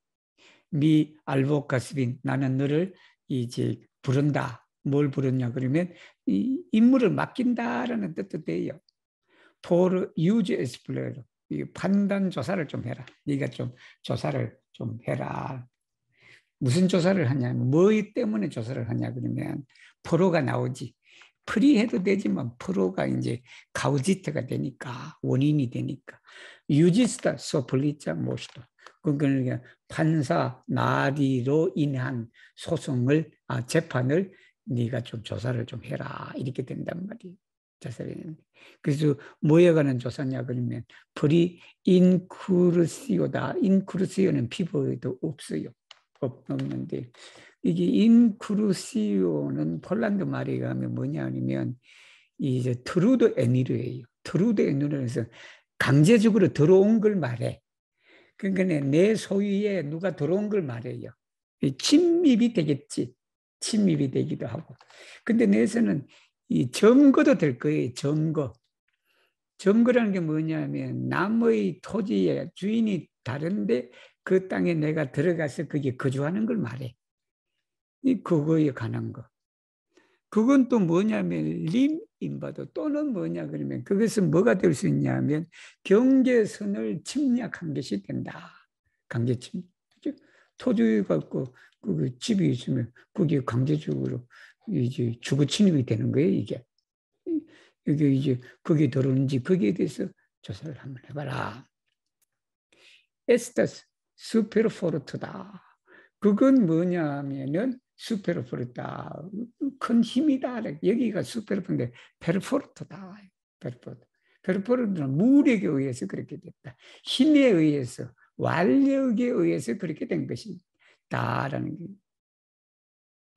미 알보카스빈 나는 너를 이제 부른다. 뭘 부르냐 그러면 이 임무를 맡긴다라는 뜻도 돼요. 포르 유즈 에스플레로 판단 조사를 좀 해라. 네가 좀 조사를 좀 해라. 무슨 조사를 하냐면 뭐 때문에 조사를 하냐 그러면 프로가 나오지. 프리해도 되지만 프로가 이제 가우지트가 되니까 원인이 되니까 유지스타 소플리자 모시도 그러니까 판사 나리로 인한 소송을 재판을 네가 좀 조사를 좀 해라 이렇게 된단 말이에요. 조사를 했는데 그래서 뭐에 관한 조사냐 그러면 프리 인쿠르시오다. 인쿠르시오는 피부에도 없어요. 없는데 이게 인쿠르시오는 폴란드 말에 의하면 뭐냐 하면 이제 트루드 에니르예요. 트루드 에니르에서 강제적으로 들어온 걸 말해. 그러니까 내 소유에 누가 들어온 걸 말해요. 침입이 되겠지. 침입이 되기도 하고. 근데 내에서는 이 점거도 될 거예요. 점거. 점거라는 게 뭐냐면 남의 토지에 주인이 다른데 그 땅에 내가 들어가서 거기에 거주하는 걸 말해. 그거에 관한 거. 그건 또 뭐냐면 림인바도 또는 뭐냐 그러면 그것은 뭐가 될 수 있냐면 경계선을 침략한 것이 된다. 강제침. 토지가 있고 그 집이 있으면 거기에 강제적으로 이제 주거 침입이 되는 거예요, 이게. 이게 이제 거기에 들어오는지 거기에 대해서 조사를 한번 해봐라. 에스타스 수페르포르트다. 그건 뭐냐면은 수페르포르다. 큰 힘이다. 여기가 수페르포르인데 페르포르트다. 페르포르트. 페르포르트는 무력에 의해서 그렇게 됐다. 힘에 의해서, 완력에 의해서 그렇게 된 것이다라는 게.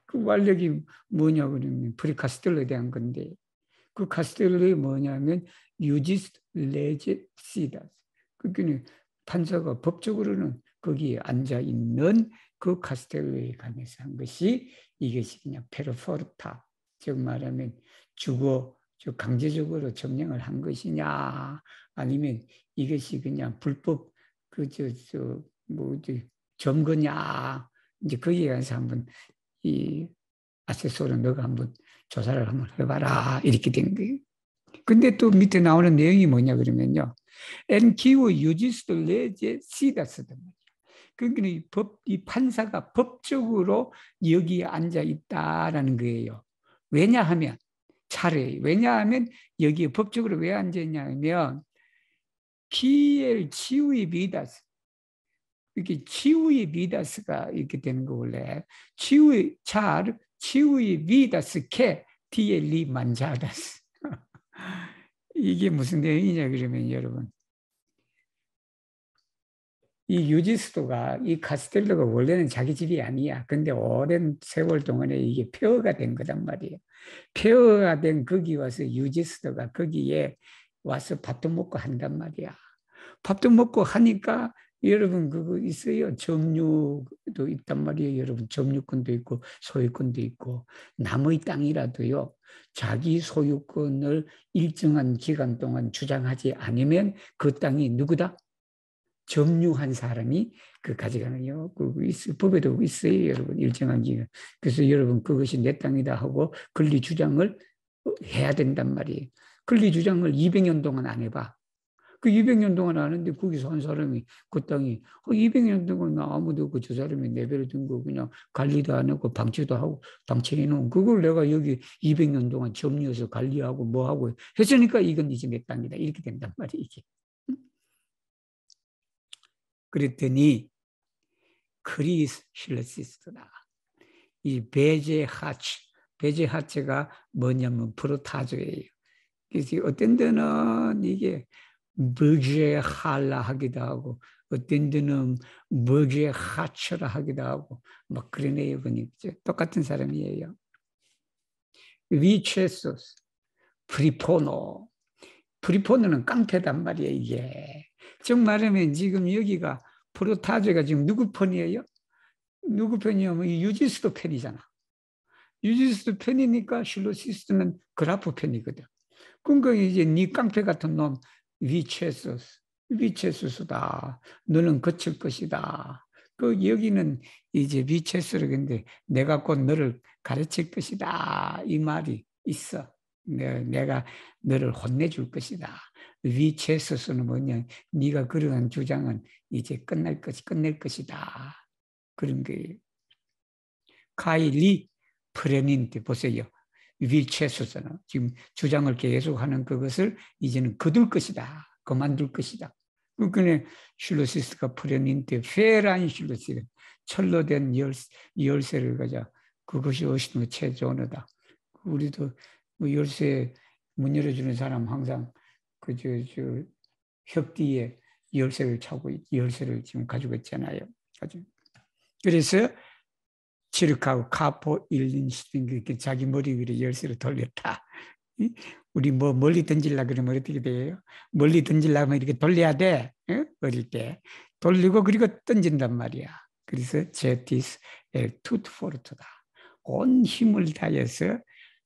그 완력이 뭐냐 그러면 프리카스텔로에 대한 건데, 그 카스텔로이 뭐냐면 유지스 레제시다. 그러니까 판사가 법적으로는 거기에 앉아 있는 그 카스텔로에 관해서 한 것이 이것이 그냥 페르포르타, 즉 말하면 주거, 즉 강제적으로 점령을 한 것이냐, 아니면 이것이 그냥 불법 그저뭐 점거냐, 이제 거기에 관해서 한번 이 아세소를 너가 한번 조사를 한번 해봐라 이렇게 된 거예요. 근데 또 밑에 나오는 내용이 뭐냐 그러면요, 엔키우 유지스도 레제 시다스다. 그러니까 이 판사가 법적으로 여기에 앉아 있다라는 거예요. 왜냐하면 차라리 왜냐하면 여기에 법적으로 왜 앉아 있냐면 키엘 치우이 비다스, 이렇게 치우이 비다스가 이렇게 되는 거 원래 치우이 잘 치우이 비다스 케 디엘리 만자다스. 이게 무슨 내용이냐 그러면 여러분, 이 유지스도가 이 카스텔로가 원래는 자기 집이 아니야. 근데 오랜 세월 동안에 이게 폐허가 된 거단 말이에요. 폐허가 된 거기 와서 유지스도가 거기에 와서 밥도 먹고 한단 말이야. 밥도 먹고 하니까 여러분 그거 있어요. 점유도 있단 말이에요. 여러분 점유권도 있고 소유권도 있고, 남의 땅이라도요, 자기 소유권을 일정한 기간 동안 주장하지 않으면 그 땅이 누구다? 점유한 사람이 그 가져가는요. 그 법에도 있어요, 여러분. 일정한 기간. 그래서 여러분 그것이 내 땅이다 하고 권리 주장을 해야 된단 말이에요. 권리 주장을 200년 동안 안 해봐. 그 200년 동안 하는데 거기서 한 사람이 그 땅이 200년 동안 아무도 그 저 사람이 내버려 둔 거 그냥 관리도 안 하고 방치도 하고 방치해 놓은 그걸 내가 여기 200년 동안 점유해서 관리하고 뭐 하고 했으니까 이건 이제 내 땅이다 이렇게 된단 말이에요. 이게. 그랬더니 크리실레시스다. 이 베제하츠가 뭐냐면 프로타조예요. 그래서 어떤 데는 이게 버제할라 하기도 하고, 어떤 데는 버제하츠라 하기도 하고, 막 그러네요. 그러니까 똑같은 사람이에요. 위체소스, 프리포노. 프리포노는 깡패단 말이에요, 이게. 즉 말하면 지금 여기가 프로타조가 지금 누구 편이에요? 누구 편이냐면 유지스도 편이잖아. 유지스도 편이니까 실로시스는 그라프 편이거든. 그러니까 이제 네 깡패 같은 놈 위체수다. 너는 거칠 것이다. 그 여기는 이제 위체수를 근데 내가 곧 너를 가르칠 것이다. 이 말이 있어. 내가 너를 혼내줄 것이다. 위체수는 뭐냐? 네가 그러한 주장은 이제 끝낼 것이다. 그런 거예요. 카일리 프레닌트 보세요. 위체수잖아. 지금 주장을 계속하는 그것을 이제는 거둘 것이다. 그만둘 것이다. 그러니까 실로시스가 프레닌트 페란 실로시스 철로 된 열쇠를 가져. 그것이 어시는 최존어다. 우리도 뭐 열쇠 문 열어주는 사람 항상 혁 뒤에 열쇠를 차고 열쇠를 지금 가지고 있잖아요. 그래서 치르카고 카포 일린시든 그렇게 자기 머리 위로 열쇠를 돌렸다. 우리 뭐 멀리 던질라 그러면 어떻게 돼요? 멀리 던질라면 이렇게 돌려야 돼. 어릴 때 돌리고 그리고 던진단 말이야. 그래서 제티스 엘 투트포르트다. 온 힘을 다해서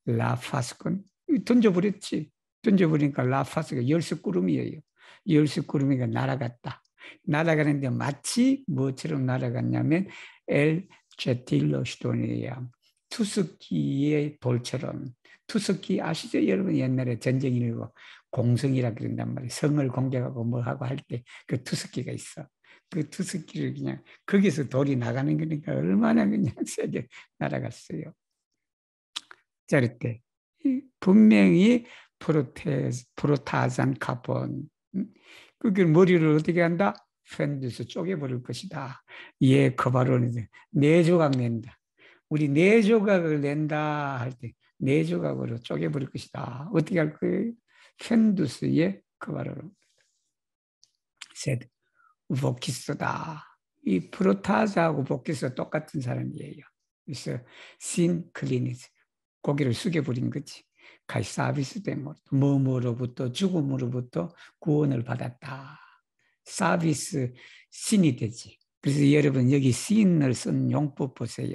라파스콘 던져버렸지. 던져버리니까 라파스가 열쇠꾸러미예요. 열쇠꾸러미가 날아갔다. 날아가는데 마치 뭐처럼 날아갔냐면 엘 제틸로시도니아 투석기의 돌처럼. 투석기 아시죠? 여러분 옛날에 전쟁이 일고 공성이라 그런단 말이에요. 성을 공격하고 뭐 하고 할 때 그 투석기가 있어. 그 투석기를 그냥 거기서 돌이 나가는 거니까 얼마나 그냥 세게 날아갔어요. 자, 이때 분명히 프로타산 카본. 그게 머리를 어떻게 한다? 펜두스 쪼개버릴 것이다. 예, 그바로는 네 조각 낸다. 우리 네 조각을 낸다 할 때 네 조각으로 쪼개버릴 것이다. 어떻게 할 거예요? 펜두스의 그바로는 세드 보키스다. 이 프로타자하고 보키스가 똑같은 사람이에요. 그래서 신 클리니스 고개를 숙여버린 거지. 가히 서비스 때문에 뭐뭐로부터 죽음으로부터 구원을 받았다. 서비스 신이 되지. 그래서 여러분 여기 신을 쓴 용법 보세요.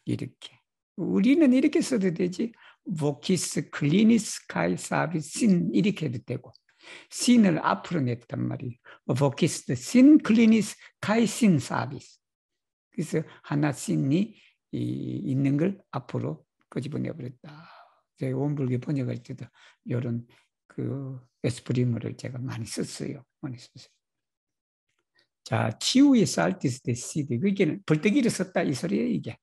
이렇게. 우리는 이렇게 써도 되지. 보키스 클리니스 카이 서비스 신 이렇게 해도 되고 신을 앞으로 냈단 말이에요. 보키스 신 클리니스 카이 신 서비스. 그래서 하나 신이 있는 걸 앞으로 끄집어내버렸다. 제가 원불교 번역할 때도 이런 그 에스프리머를 제가 많이 썼어요. 자, 치유의 살티스 데 시드. 그게 벌떡 일어섰다 이 소리예요, 이게.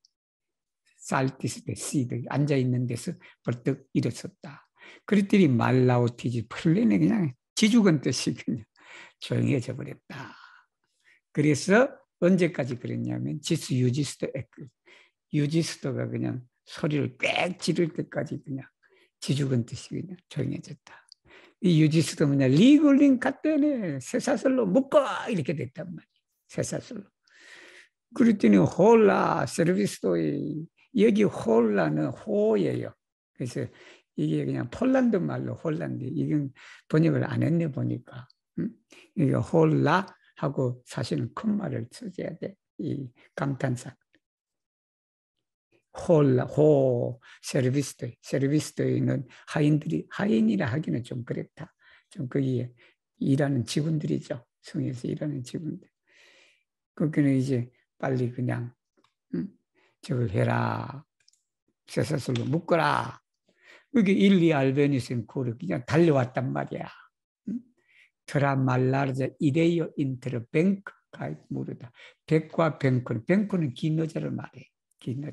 살티스 데 시드. 앉아있는 데서 벌떡 일어섰다. 그랬더니 말라오티지 플레네 그냥 지죽은 뜻이 그냥 조용해져 버렸다. 그래서 언제까지 그랬냐면 지스 유지스도 유지스도가 그냥 소리를 빽 지를 때까지 그냥 지죽은 뜻이 그냥 조용해졌다. 이 유지스도 뭐냐 리글링 갔더니 쇠사슬로 묶어 이렇게 됐단 말이에요. 쇠사슬로. 그랬더니 홀라 서비스도 여기 홀라는 호예요. 그래서 이게 그냥 폴란드 말로 홀란드. 이건 번역을 안 했네 보니까. 이게 홀라 하고 사실은 큰 말을 써줘야 돼. 이 감탄사. 홀라, 호, 세르비스토이는 하인이라 하기는 좀 그랬다. 좀 거기에 일하는 직원들이죠. 성에서 일하는 직원들. 거기는 이제 빨리 그냥, 저걸 해라. 쇠사슬로 묶어라. 여기 일리 알베니스는 그걸 그냥 달려왔단 말이야. 트라말라르자 이레이어 인트르 뱅크 가이 모르다. 백과 뱅크는 긴 여자를 말해. 긴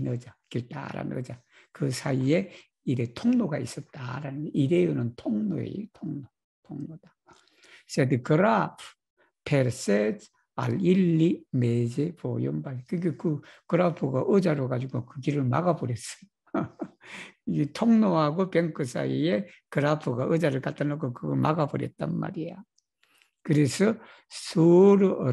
여자, 길다란 여자. 그 사이에 이래 통로가 있었다라는 이레이어는 통로예요. 통로다. 세드 그라프 페르세즈 알 일리 메제 보연발. 그 그라프가 의자로 가지고 그 길을 막아버렸어요. 이 통로하고 뱅크 사이에 그라프가 의자를 갖다 놓고 그걸 막아버렸단 말이야. 그래서 수르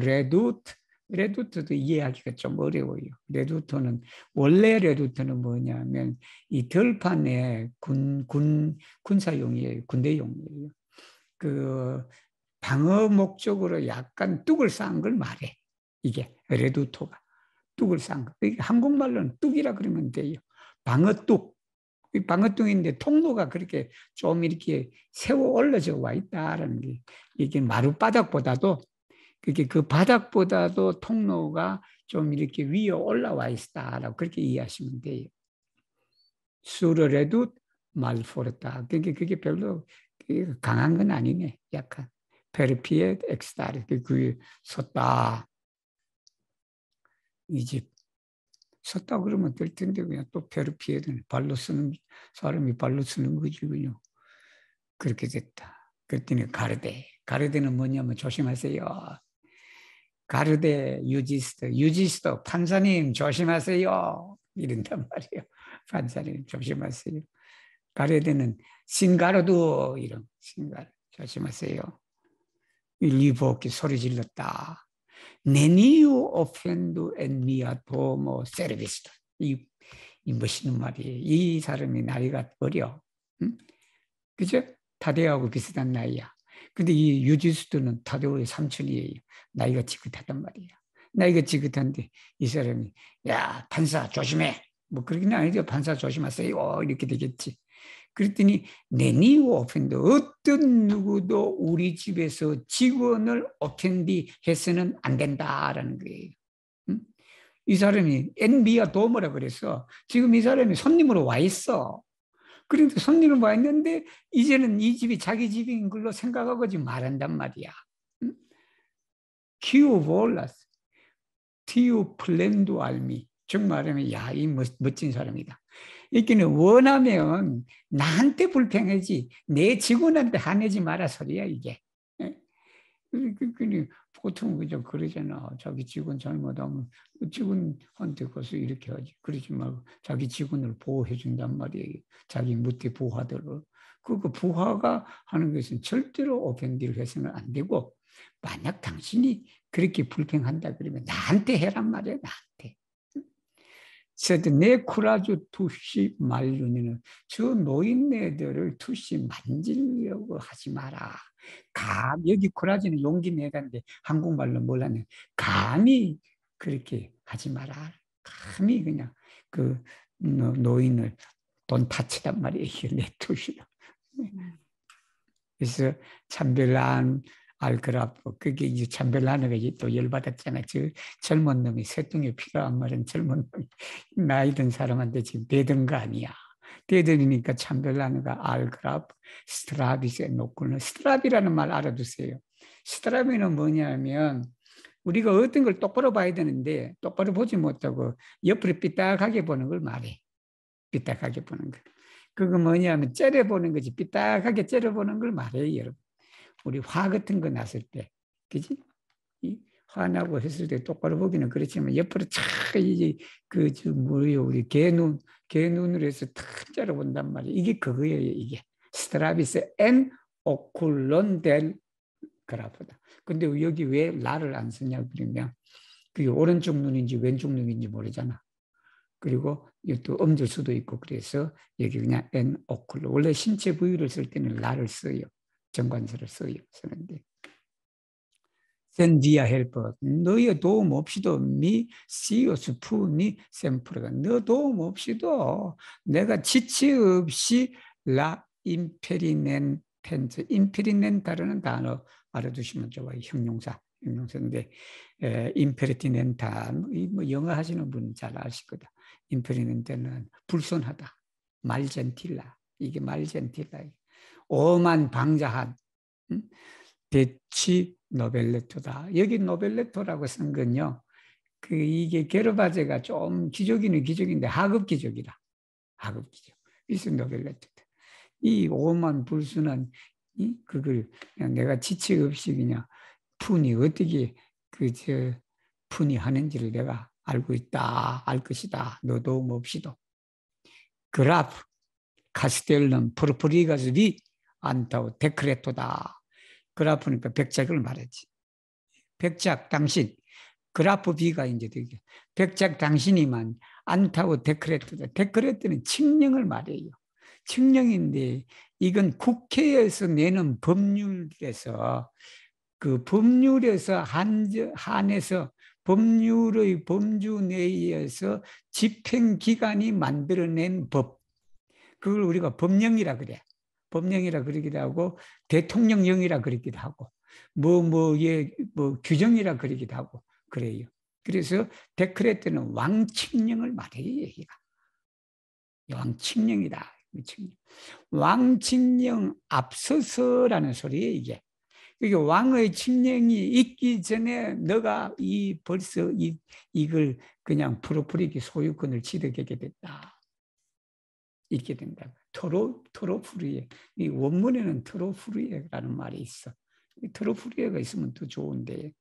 레두트도 이해하기가 좀 어려워요. 레두트는 원래 레두트는 뭐냐면 이 들판의 군사용이에요. 군대용이에요. 그 방어 목적으로 약간 뚝을 쌓은 걸 말해. 이게 레두토가 뚝을 쌓은 거. 한국말로는 뚝이라 그러면 돼요. 방어뚝. 방어뚝인데 통로가 그렇게 좀 이렇게 세워 올라져 와 있다라는 게 이게 마룻바닥보다도 그 바닥보다도 통로가 좀 이렇게 위에 올라와 있다라고 그렇게 이해하시면 돼요. 수르레도 말포르타. 그게 별로 강한 건 아니네. 약간 페르피에 엑스타르 그 섰다. 이 집 섰다 그러면 될 텐데 그냥 또 페르피에는 발로 쓰는 사람이 발로 쓰는 거지 그냥. 그렇게 됐다. 그랬더니 가르데는 뭐냐면 조심하세요. 가르데 유지스도 판사님 조심하세요. 이런단 말이에요. 판사님 조심하세요. 가르데는 신가르도 이런 신가르 조심하세요. 리보키 소리 질렀다. 네니우 오펜두 엔 미아 도모 세르비스도 이 멋있는 말이에요. 이 사람이 나이가 어려. 응? 그죠? 타데오하고 비슷한 나이야. 근데 이 유지스도는 타데오의 삼촌이에요. 나이가 지긋하단 말이야. 나이가 지긋한데 이 사람이 야 판사 조심해. 뭐 그러긴 아니죠. 판사 조심하세요. 이렇게 되겠지. 그랬더니 내니 오펜드 어떤 누구도 우리 집에서 직원을 오펜디 해서는 안 된다라는 거예요. 응? 이 사람이 엔비아 도모라 그래서 지금 이 사람이 손님으로 와 있어. 그런데 손님을 와 있는데 이제는 이 집이 자기 집인 걸로 생각하고 지금 말한단 말이야. 응? 키우 볼라스, 티우 플랜도 알미. 즉 말하면 야, 이 멋진 사람이다. 이렇게는 원하면 나한테 불평하지 내 직원한테 화내지 마라 소리야 이게. 보통 그저 그러잖아. 자기 직원 잘못하면 직원한테 가서 이렇게 하지. 그러지 말고 자기 직원을 보호해 준단 말이에요. 자기 밑에 부하들을. 그 부하가 하는 것은 절대로 오pen딜 해서는 안 되고, 만약 당신이 그렇게 불평한다 그러면 나한테 해란 말이야. 나한테. 그래서 내 쿠라주 투시 말륜이는 저 노인네들을 투시 만지려고 하지 마라. 여기 쿠라지는 용기 내다인데 한국말로 뭐라는 감히 그렇게 하지 마라. 감히 그냥 그 노인을 돈 타치단 말이에요. 내 투시로. 그래서 참별난 알그라프 그게 이제 참별난이가 또 열받았잖아. 저 젊은 놈이 쇠뚱이 필요한 말은 젊은 놈이 나이 든 사람한테 지금 대든 거 아니야. 대들이니까 참별난이가 알그라프 스트라비스에 놓고는 스트라비라는 말 알아두세요. 스트라비는 뭐냐면 우리가 어떤 걸 똑바로 봐야 되는데 똑바로 보지 못하고 옆으로 삐딱하게 보는 걸 말해. 삐딱하게 보는 거. 그거 뭐냐면 째려보는 거지. 삐딱하게 째려보는 걸 말해요, 여러분. 우리 화 같은 거 났을 때, 그지? 화나고 했을 때 똑바로 보기는 그렇지만 옆으로 착 이제 뭐예요? 우리 개눈으로 해서 탁 째려본단 말이에요. 이게 그거예요, 이게. 스트라비스 엔 오쿨론 델 그라프다. 근데 여기 왜 라를 안 쓰냐 그러면 그게 오른쪽 눈인지 왼쪽 눈인지 모르잖아. 그리고 또 엄질 수도 있고 그래서 여기 그냥 엔 오클로 원래 신체 부위를 쓸 때는 라를 써요. 정관사를 써요. 쓰는데 센디아 헬퍼 너의 도움 없이도 미 시오스 푸니 샘프르가 너 도움 없이도 내가 지체 없이 라 임페리넨 텐트 임페리넨타라는 단어 알아두시면 좋아요. 형용사인데 임페리티넨타 뭐 영어 하시는 분 잘 아시거든. 임페리넨타는 불손하다. 말젠틸라 이게 말젠틸라 오만 방자한 대치 노벨레토다. 여기 노벨레토라고 쓴 건요. 이게 게르바제가 좀 기적이는 기적인데 하급 기적이라. 하급 기적. 그래서 노벨레토다. 이 오만 불순한 그걸 그냥 내가 지체 없이 그냥 푼이 어떻게 푼이 하는지를 내가 알고 있다. 알 것이다. 너 도움 없이도. 그라프 카스텔름 프로프리가스비 안타우 데크레토다. 그라프니까 백작을 말하지. 백작 당신. 그라프 비가 이제 되게. 백작 당신이만 안타우 데크레토다. 데크레토는 칙령을 말해요. 칙령인데 이건 국회에서 내는 법률에서 그 법률에서 한해서 법률의 범주 내에서 집행기관이 만들어낸 법. 그걸 우리가 법령이라 그래. 법령이라 그러기도 하고 대통령령이라 그러기도 하고 규정이라 그러기도 하고 그래요. 그래서 데크레트는 왕칙령을 말해요. 얘기가. 왕칙령이다. 왕칙령 앞서서라는 소리예요. 이게. 이게 왕의 칙령이 있기 전에 너가 벌써 이걸 그냥 프로프리기 소유권을 취득하게 됐다. 있게 된다. 토로프리에. 이 원문에는 토로프리에라는 말이 있어. 토로프리에가 있으면 더 좋은데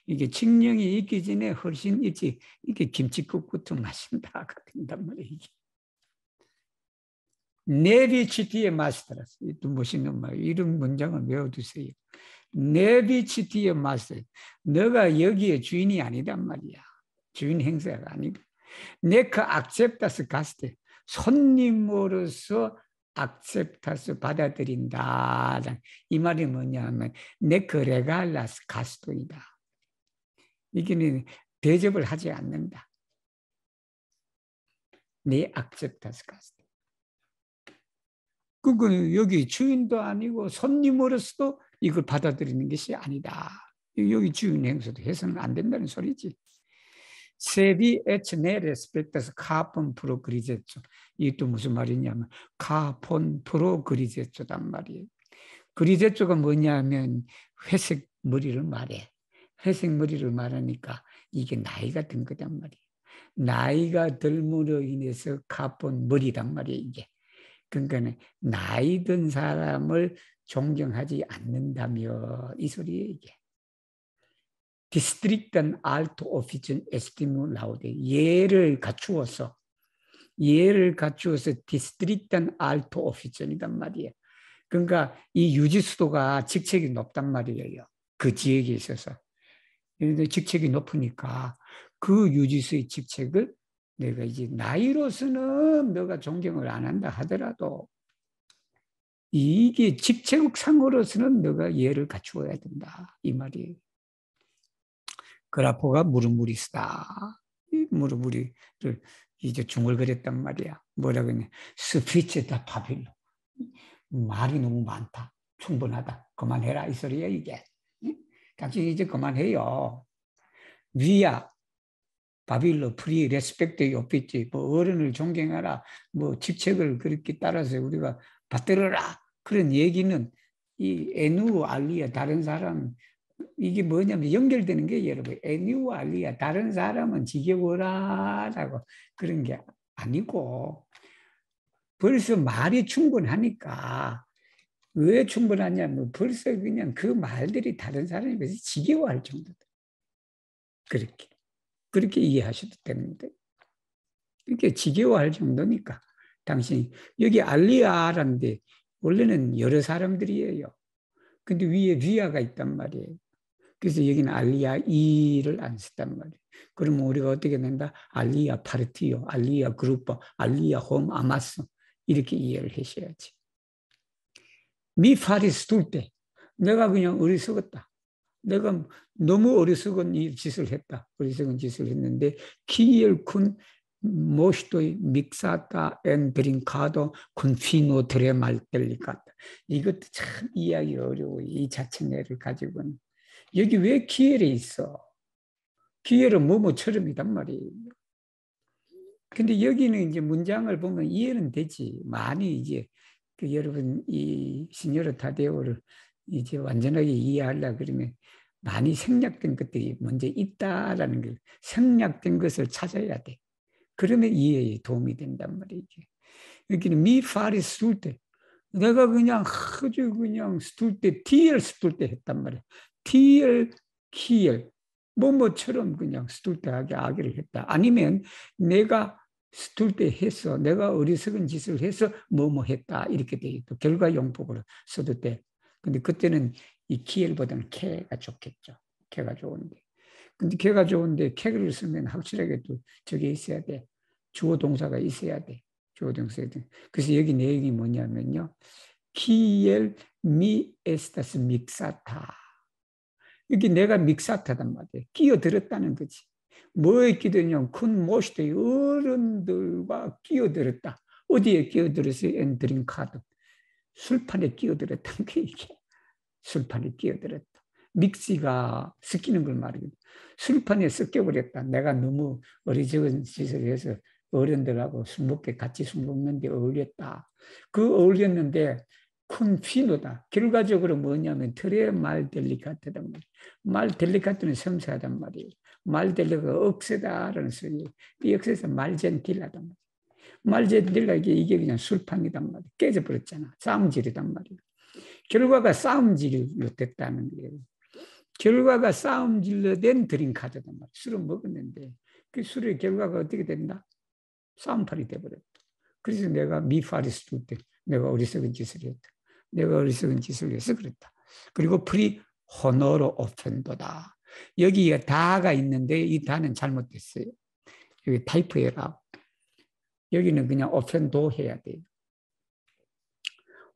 이게 칙령이 있기 전에 훨씬 일찍 이게 김치국부터 마신다가 된단 말이에요. 이게. 네비치티의 마스터라서 또 멋있는 말. 이런 문장을 외워두세요. 네비치티의 마스터. 너가 여기에 주인이 아니단 말이야. 주인 행세가 아니고. 네크 악셉타스 가스테. 손님으로서 악셉타스 받아들인다. 이 말이 뭐냐면 네크 레갈라스 가스토이다. 이게 대접을 하지 않는다. 네 악셉타스 가스토. 그건 여기 주인도 아니고 손님으로서도 이걸 받아들이는 것이 아니다. 여기 주인 행세도 해서는 안 된다는 소리지. 세비 에츠네 레스펙트에서 카폰 프로 그리제초. 이게 또 무슨 말이냐면 카폰 프로 그리제초단 말이에요. 그리제초가 뭐냐면 회색 머리를 말해. 회색 머리를 말하니까 이게 나이가 든 거단 말이에요. 나이가 들므로 인해서 카폰 머리단 말이에요. 이게. 그러니까 나이 든 사람을 존경하지 않는다며 이 소리예요. 이게. 디스트릭단 알토 오피전 에스티무 라우데 예를 갖추어서 디스트릭단 알토 오피전이란 말이에요. 그러니까 이 유지수도가 직책이 높단 말이에요. 그 지역에 있어서. 직책이 높으니까 그 유지수의 직책을 내가 이제 나이로서는 너가 존경을 안 한다 하더라도 이게 직책상으로서는 너가 예를 갖추어야 된다. 이 말이에요. 그라포가 무르무리스다. 무르무리를 이제 중얼거렸단 말이야. 뭐라고 했냐. 스피치다 파빌로. 말이 너무 많다. 충분하다. 그만해라. 이 소리야 이게. 당신 이제 그만해요. 위야. 바빌로 프리 레스펙트 요피지. 뭐 어른을 존경하라. 뭐 직책을 그렇게 따라서 우리가 받들어라. 그런 얘기는 이 에누 알리야 다른 사람 이게 뭐냐면 연결되는 게 여러분 에누 알리야 다른 사람은 지겨워라라고 그런 게 아니고 벌써 말이 충분하니까 왜 충분하냐면 벌써 그냥 그 말들이 다른 사람에 비해서 지겨워할 정도다. 그렇게 이해하셔도 됩니다. 이렇게 지겨워할 정도니까 당신이 여기 알리아라는데 원래는 여러 사람들이에요. 근데 위에 위아가 있단 말이에요. 그래서 여기는 알리아 이를 안 썼단 말이에요. 그러면 우리가 어떻게 된다? 알리아 파르티오, 알리아 그루퍼, 알리아 홈 아마스 이렇게 이해를 하셔야지. 미파리스 둘 때 내가 그냥 어리석었다. 내가 너무 어리석은 이 짓을 했다. 어리석은 짓을 했는데 키엘쿤 모시도이 믹사타 엔 드링카도 쿤피노 드레 말텔리카타. 이것도 참 이해하기 어려워. 이 자체내를 가지고는. 여기 왜 키엘에 있어? 키엘은 뭐뭐처럼이단 말이에요. 근데 여기는 이제 문장을 보면 이해는 되지. 많이 이제 그 여러분 이 시녀르 타데오를 이제 완전하게 이해하려고 그러면 많이 생략된 것들이 먼저 있다라는 걸 생략된 것을 찾아야 돼. 그러면 이해에 도움이 된단 말이지. 여기는 미파리 스툴 때 내가 그냥 아주 그냥 스툴 때 TL 스툴 때 했단 말이야. TL 키엘 뭐처럼 그냥 스툴 때하게 아기를 했다. 아니면 내가 스툴 때 해서 내가 어리석은 짓을 해서 뭐뭐 했다 이렇게 돼 있고 결과 용법으로 써도 돼. 근데 그때는 이 키엘보다는 캐가 좋겠죠. 캐가 좋은데. 근데 캐가 좋은데 캐를 쓰면 확실하게 또 저게 있어야 돼. 주어 동사가 있어야 돼. 주어 동사가 돼. 그래서 여기 내용이 뭐냐면요. 키엘 미 에스타스 믹사타. 여기 내가 믹사타단 말이에요. 끼어들었다는 거지. 뭐에 끼어들냐면 큰 모시대 어른들과 끼어들었다. 어디에 끼어들었어요? 엔드링 카드. 술판에 끼어들었다는 게 이게. 술판에 끼어들었다. 믹시가 섞이는 걸 말이거든. 술판에 섞여버렸다. 내가 너무 어리석은 짓을 해서 어른들하고 같이 술 먹는데 어울렸다. 그 어울렸는데 큰 피노다. 결과적으로 뭐냐면 트레 말 델리카트란 말이에요. 말 델리카트는 섬세하단 말이에요. 말 델리카가 억세다라는 소리예요. 이 억세에서 말 젠틸하단 말이에요. 말 젠틸라 이게 그냥 술판이단 말이에요. 깨져버렸잖아. 싸움질이단 말이에요. 결과가 싸움질로 됐다는 거예요. 결과가 싸움질로 된 드링카드단 말이에요. 술을 먹었는데 그 술의 결과가 어떻게 된다? 싸움팔이 돼버렸다. 그래서 내가 미파리스 때 내가 어리석은 짓을 했다. 내가 어리석은 짓을 해서 그랬다. 그리고 프리 호너로 오펜도다. 여기에 다가 있는데 이 다는 잘못됐어요. 여기 타이프에라. 여기는 그냥 오펜도 해야 돼요.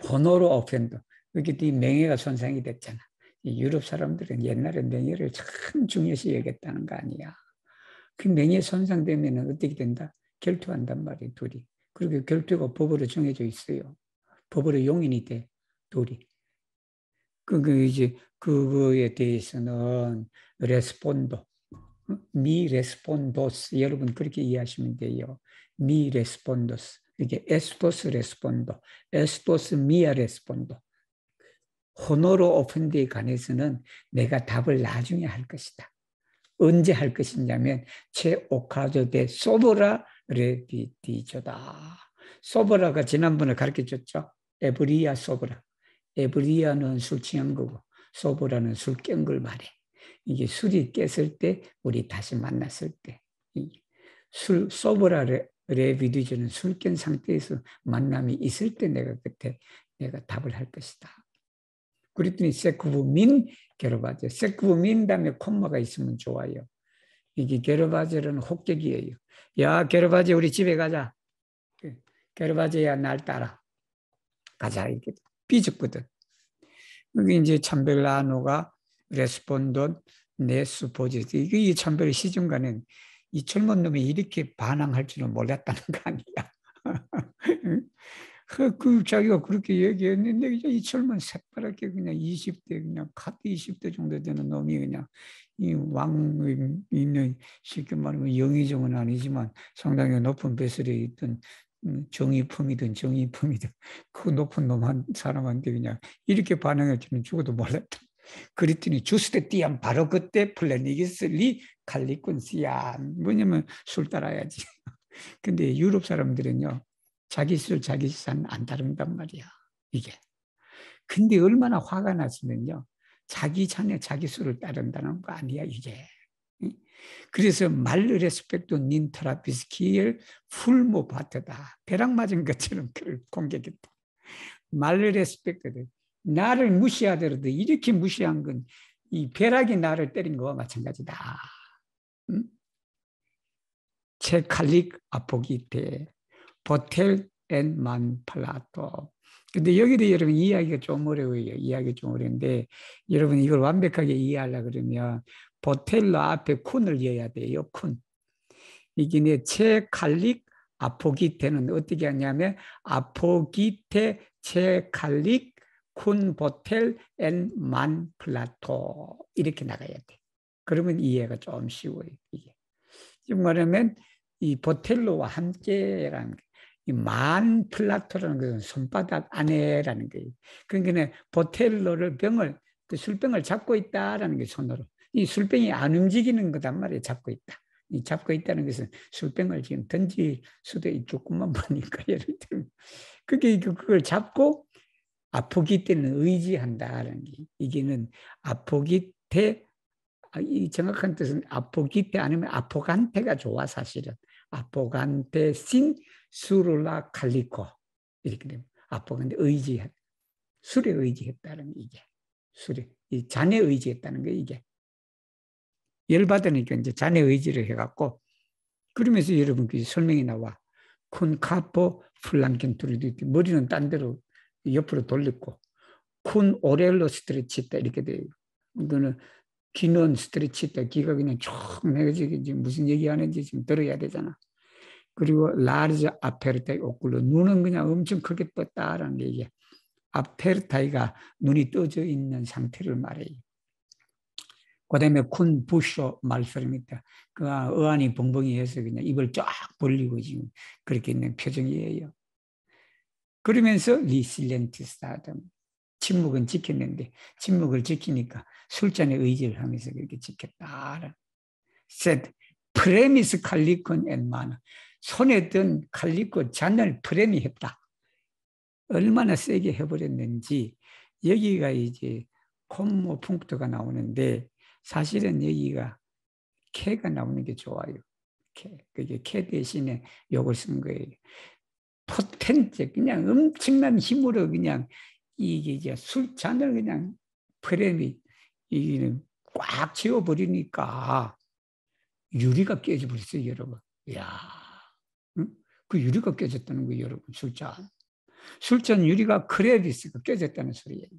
호너로 오펜도. 여기 이 명예가 손상이 됐잖아. 이 유럽 사람들은 옛날에 명예를 참 중요시 여겼다는 거 아니야. 그 명예 손상되면 어떻게 된다? 결투한단 말이에요, 둘이. 그리고 결투가 법으로 정해져 있어요. 법으로 용인이 돼, 둘이. 이제 그거에 대해서는 레스폰도, 미 레스폰도스, 여러분 그렇게 이해하시면 돼요. 미 레스폰도스, 이게 에스토스 레스폰도, 에스토스 미아 레스폰도. 호노로 오픈데에 관해서는 내가 답을 나중에 할 것이다. 언제 할 것이냐면 제 오카조 데 소보라 레디디조다. 소보라가 지난번에 가르쳐줬죠. 에브리아 소보라. 에브리아는 술 취한 거고 소보라는 술 깬 걸 말해. 이게 술이 깼을 때 우리 다시 만났을 때 술 소브라 레비디저는 술 깬 상태에서 만남이 있을 때 내가 그때 내가 답을 할 것이다. 그랬더니 세쿠브민 게르바제. 세쿠브민 다음에 콤마가 있으면 좋아요. 이게 게르바제는 혹격이에요. 야 게르바제 우리 집에 가자. 게르바제야 날 따라 가자 이렇게 삐졌거든. 여기 이제 참벨라노가 레스폰돈 네스 보지. 이게 이 참벨 시중간엔 이 젊은 놈이 이렇게 반항할 줄은 몰랐다는 거 아니야. 그 자기가 그렇게 얘기했는데 이 젊은 새파랗게 그냥 20대 그냥 갓 20대 정도 되는 놈이 그냥 이 왕 있는 쉽게 말하면 영의정은 아니지만 상당히 높은 배설에 있던 정의품이든 그 높은 놈 한 사람한테 그냥 이렇게 반응할 줄은 죽어도 몰랐다. 그랬더니 주스데 띠안 바로 그때 플래니기스리 칼리꾼시안 뭐냐면 술 따라야지. 근데 유럽 사람들은요 자기 술 자기 산 안 따른단 말이야 이게. 근데 얼마나 화가 났으면요 자기 잔에 자기 술을 따른다는 거 아니야 이게. 그래서 말르 레스펙도 닌 트라피스키엘 풀모 바트다. 벼락 맞은 것처럼 그를 공격했다. 말르 레스펙도 나를 무시하더라도 이렇게 무시한 건 이 벼락이 나를 때린 거와 마찬가지다. 체 칼릭 아포기테 보텔 앤만 팔라토. 근데 여기도 여러분 이해하기가 좀 어려워요. 이해하기 좀 어려운데 여러분 이걸 완벽하게 이해하려고 그러면 보텔로 앞에 쿤을 이어야 돼요. 쿤. 이게 체 칼릭 아포기테는 어떻게 하냐면 아포기테 체 칼릭 쿤 보텔 앤만 플라토 이렇게 나가야 돼. 그러면 이해가 좀 쉬워요. 이게. 지금 말하면 이 보텔로와 함께라는 이만 플라토라는 것은 손바닥 안에라는 거예요. 그러니까 보텔로를 그 술병을 잡고 있다라는 게 손으로. 이 술병이 안 움직이는 거단 말이에요. 잡고 있다. 이 잡고 있다는 것은 술병을 지금 던질 수도 있겠구만 보니까 예를 들면 그걸 잡고 아포기테는 의지한다라는 게 이게는 아포기테 이 정확한 뜻은 아포기테 아니면 아포간테가 좋아 사실은. 아포간테 신 수룰라 칼리코 이렇게 되면 아포간테 술에 의지했다는 게 이게 술에 이 잔에 의지했다는 게 이게 열받으니까 이제 잔에 의지를 해갖고 그러면서 여러분 그 설명이 나와 쿤 카포 플랑켄투리도 머리는 딴 데로 옆으로 돌렸고 쿤 오렐로 스트레치다 이렇게 돼요. 이거는 귀는 스트레치다 귀가 그냥 쭉 내가지고 무슨 얘기하는지 지금 들어야 되잖아. 그리고 라르즈 아페르타이 오클로 눈은 그냥 엄청 크게 떴다라는 게 이게 아페르타이가 눈이 떠져 있는 상태를 말해요. 그 다음에 쿤 부쇼 말소리입니다. 그 어안이 벙벙이 해서 그냥 입을 쫙 벌리고 지금 그렇게 있는 표정이에요. 그러면서 리실렌트 스타덤 침묵은 지켰는데 침묵을 지키니까 술잔에 의지를 하면서 그렇게 지켰다. 셋 프레미스 칼리콘 앤마나 손에 든 칼리콘 잔을 프레미했다. 얼마나 세게 해버렸는지 여기가 이제 콤모 punk트가 나오는데 사실은 여기가 캐가 나오는 게 좋아요. 그게 캐 대신에 요걸 쓴 거예요. 포텐트 그냥 엄청난 힘으로 그냥 이게 이제 술잔을 그냥 프레미 이게 꽉 채워버리니까 유리가 깨져버렸어요, 여러분. 이야, 응? 그 유리가 깨졌다는 거예요, 여러분. 술잔 유리가 크레비스가 깨졌다는 소리예요.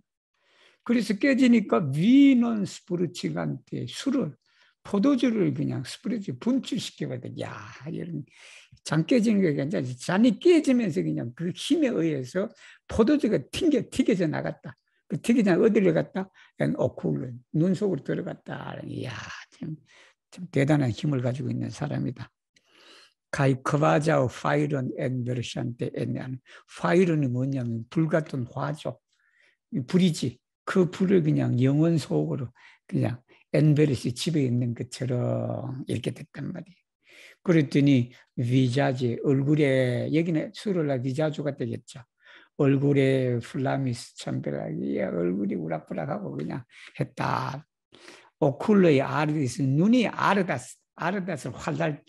그래서 깨지니까 위넌 스푸르치간테 술을 포도주를 그냥 스프레드 분출시켜거든. 야, 이런 잔 깨지는 게 아니라 잔이 깨지면서 그냥 그 힘에 의해서 포도주가 튀겨져 나갔다. 그 튀겨져 어디를 갔다? 오쿨 눈 속으로 들어갔다. 이야, 참 대단한 힘을 가지고 있는 사람이다. 가이 크바자오 파이런 앤 베르샨테 앤 파이런이 뭐냐면 불 같은 화죠. 불이지. 그 불을 그냥 영원 속으로 그냥 엔베르시 집에 있는 것처럼 이렇게 됐단 말이에요. 그랬더니 위자지 얼굴에 여기는 수를라 위자주가 되겠죠. 얼굴에 플라미스 참배라기 얼굴이 우락부락하고 그냥 했다. 오쿨러의 아르디스, 눈이 아르다스 활달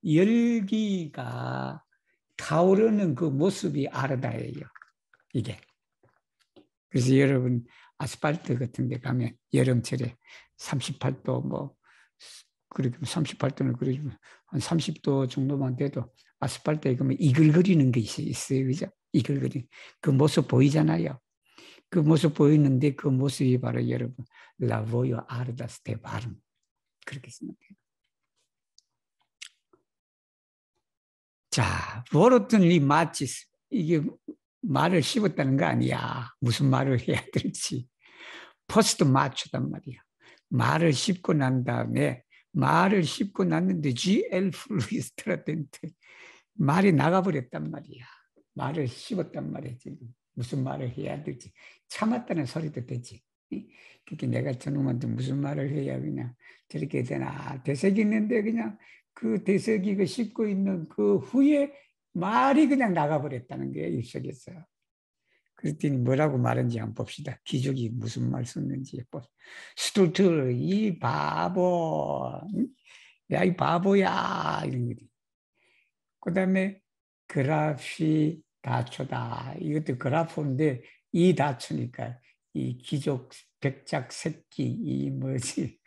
열기가 타오르는 그 모습이 아르다예요. 이게. 그래서 여러분 아스팔트 같은 데 가면 여름철에 38도 뭐 그렇게 38도는 그러지만 한 30도 정도만 돼도 아스팔트에 가면 이글거리는 게 있어요. 그죠? 이글거리는 그 모습 보이잖아요. 그 모습 보이는데 그 모습이 바로 여러분 라보요 아르다스 데 바름 그렇게 생각해요. 자, 보르튼리 마치스 이게 말을 씹었다는 거 아니야. 무슨 말을 해야 될지. 포스트 마추단 말이야. 말을 씹고 난 다음에 말을 씹고 났는데 GL 플루이스트라덴트 말이 나가버렸단 말이야. 말을 씹었단 말이야. 지금 무슨 말을 해야 될지 참았다는 소리도 되지. 그렇게 내가 저놈한테 무슨 말을 해야 그냥 저렇게 되나 되새기는데 그냥 그 되새기고 씹고 있는 그 후에 말이 그냥 나가버렸다는 거예요. 입속에서. 그랬더니 뭐라고 말했는지 한번 봅시다. 귀족이 무슨 말 썼는지. 스툴트 이 바보. 야 이 바보야. 이런 거지. 그 다음에 그라피 다초다. 이것도 그라프인데 이 다초니까 이 귀족 백작 새끼 이 뭐지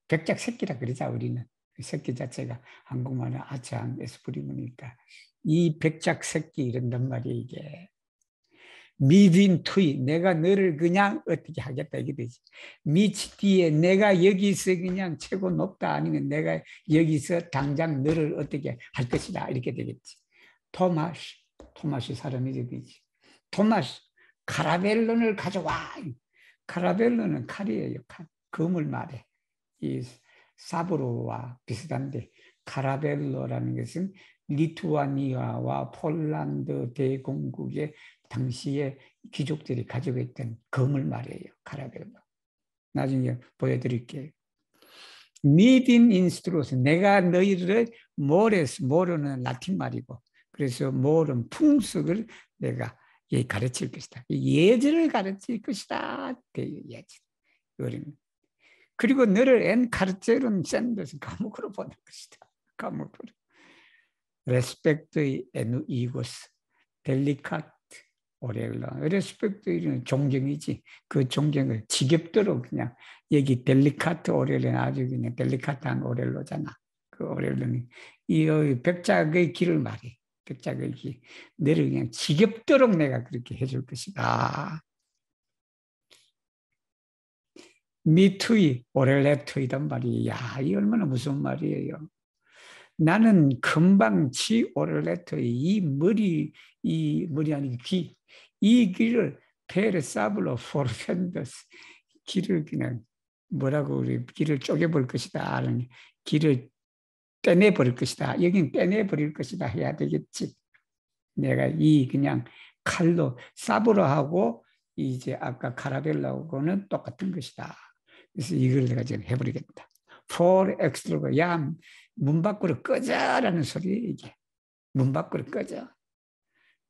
백작 새끼라 그러자 우리는 새끼 자체가 한국말은 아차한 에스프리문이니까 이 백작 새끼 이런단 말이야 이게. 미빈 투이 내가 너를 그냥 어떻게 하겠다 이게 되지. 미치디에 내가 여기서 그냥 최고 높다 아니면 내가 여기서 당장 너를 어떻게 할 것이다 이렇게 되겠지. 토마시 사람이 되지. 토마시 카라벨론을 가져와. 카라벨론은 칼이에요. 칼. 금을 말해. 이 사브로와 비슷한데 카라벨로라는 것은 리투아니아와 폴란드 대공국의 당시에 귀족들이 가지고 있던 금을 말해요. 카라벨로. 나중에 보여드릴게요. 미딘 인스트로스 내가 너희를 모르는 라틴 말이고 그래서 모른 풍습을 내가 가르칠 것이다. 예절을 가르칠 것이다. 예절. 그리고 너를 엔카르체론 샌더스 감옥으로 보낼 것이다. 감옥으로. 레스펙트의 이고스 델리카트 오렐라. 레스펙트는 존경이지. 그 존경을 지겹도록 그냥 여기 델리카트 오렐라는 아주 그냥 델리카트한 오렐로잖아. 그 오렐로는 이 백작의 길을 말해. 백작의 길. 너를 그냥 지겹도록 내가 그렇게 해줄 것이다. 미투이 오렐레투이단 말이야. 야, 이 얼마나 무서운 말이에요. 나는 금방 치 오렐레투이 이 머리 아니 귀. 이 귀를 페르 사블로 포르펜더스 귀를 그냥 뭐라고 우리 귀를 쪼개볼 것이다. 귀를 떼내버릴 것이다. 여긴 떼내버릴 것이다 해야 되겠지. 내가 이 그냥 칼로 사브로하고 이제 아까 카라벨라하고는 똑같은 것이다. 그래서 이걸 내가 지금 해버리겠다. For extra 야 문 밖으로 꺼져라는 소리예요. 이게 문 밖으로 꺼져.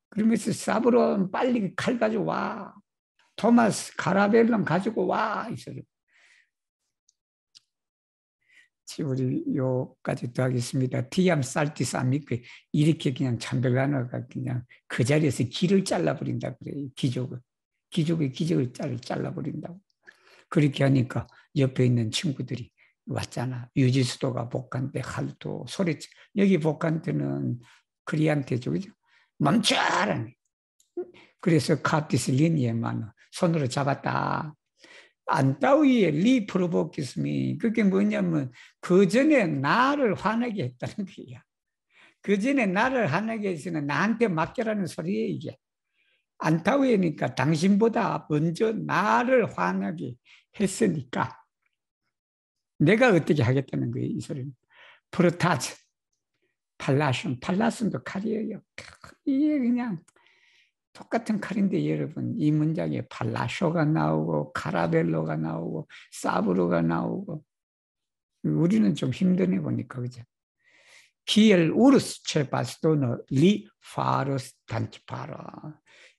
그러면서 사브론 빨리 칼 가지고 와. 토마스 카라벨론 가지고 와. 이 소리. 우리 요까지 더 하겠습니다. 티암 살티스 아미크 이렇게 그냥 참별하나가 그냥 그 자리에서 길을 잘라버린다 그래요. 기적의 기적을 잘라버린다고. 그렇게 하니까 옆에 있는 친구들이 왔잖아. 유지수도가 복한테 할도 소리쳐. 여기 복한테는 크리안테죠. 그죠? 멈춰라. 그래서 카티스 리니에만 손으로 잡았다. 안따위의 리 프로보키스미 그게 뭐냐면 그 전에 나를 화나게 했다는 거야. 그 전에 나를 화나게 했으면 나한테 맡겨라는 소리예요. 이게 안타위니까 당신보다 먼저 나를 화나게 했으니까 내가 어떻게 하겠다는 거예요. 이 소리는 프로타즈 팔라슨도 칼이에요. 이게 그냥 똑같은 칼인데 여러분 이 문장에 팔라쇼가 나오고 카라벨로가 나오고 사브로가 나오고 우리는 좀 힘드네 보니까 그죠? 기엘 우르스 체바스도너 리 파로스 단치파라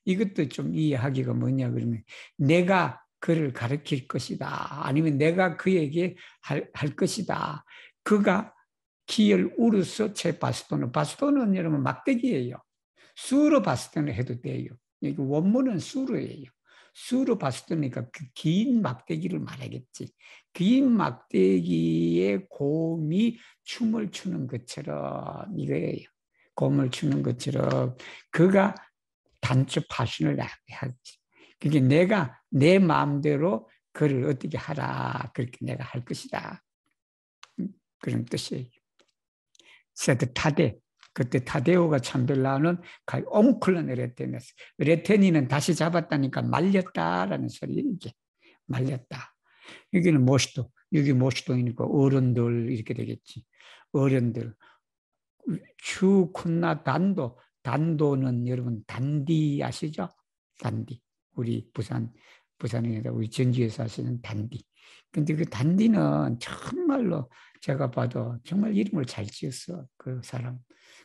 이것도 좀 이해하기가 뭐냐 그러면 내가 그를 가르칠 것이다. 아니면 내가 그에게 할 것이다. 그가 기열 우르서 제 바스토는, 바스토는 여러분 막대기예요. 수로 바스토는 해도 돼요. 여기 원문은 수로예요. 수로 바스토니까 그 긴 막대기를 말하겠지. 긴 막대기에 곰이 춤을 추는 것처럼 이거예요. 곰을 추는 것처럼 그가 단축 파신을 하지. 그게 내가 내 마음대로 그를 어떻게 하라 그렇게 내가 할 것이다. 그런 뜻이에요. 세트 타데, 그때 타데오가 참벨라는 옹클런 에레테니스. 에레테니는 다시 잡았다니까 말렸다라는 소리. 이게 말렸다. 여기는 모시도, 여기 모시도이니까 어른들 이렇게 되겠지. 어른들. 추, 쿤나, 단도. 단도는 여러분 단디 아시죠? 단디. 우리 부산에 우리 전주에 사시는 단디. 근데 그 단디는 정말로 제가 봐도 정말 이름을 잘 지었어. 그 사람.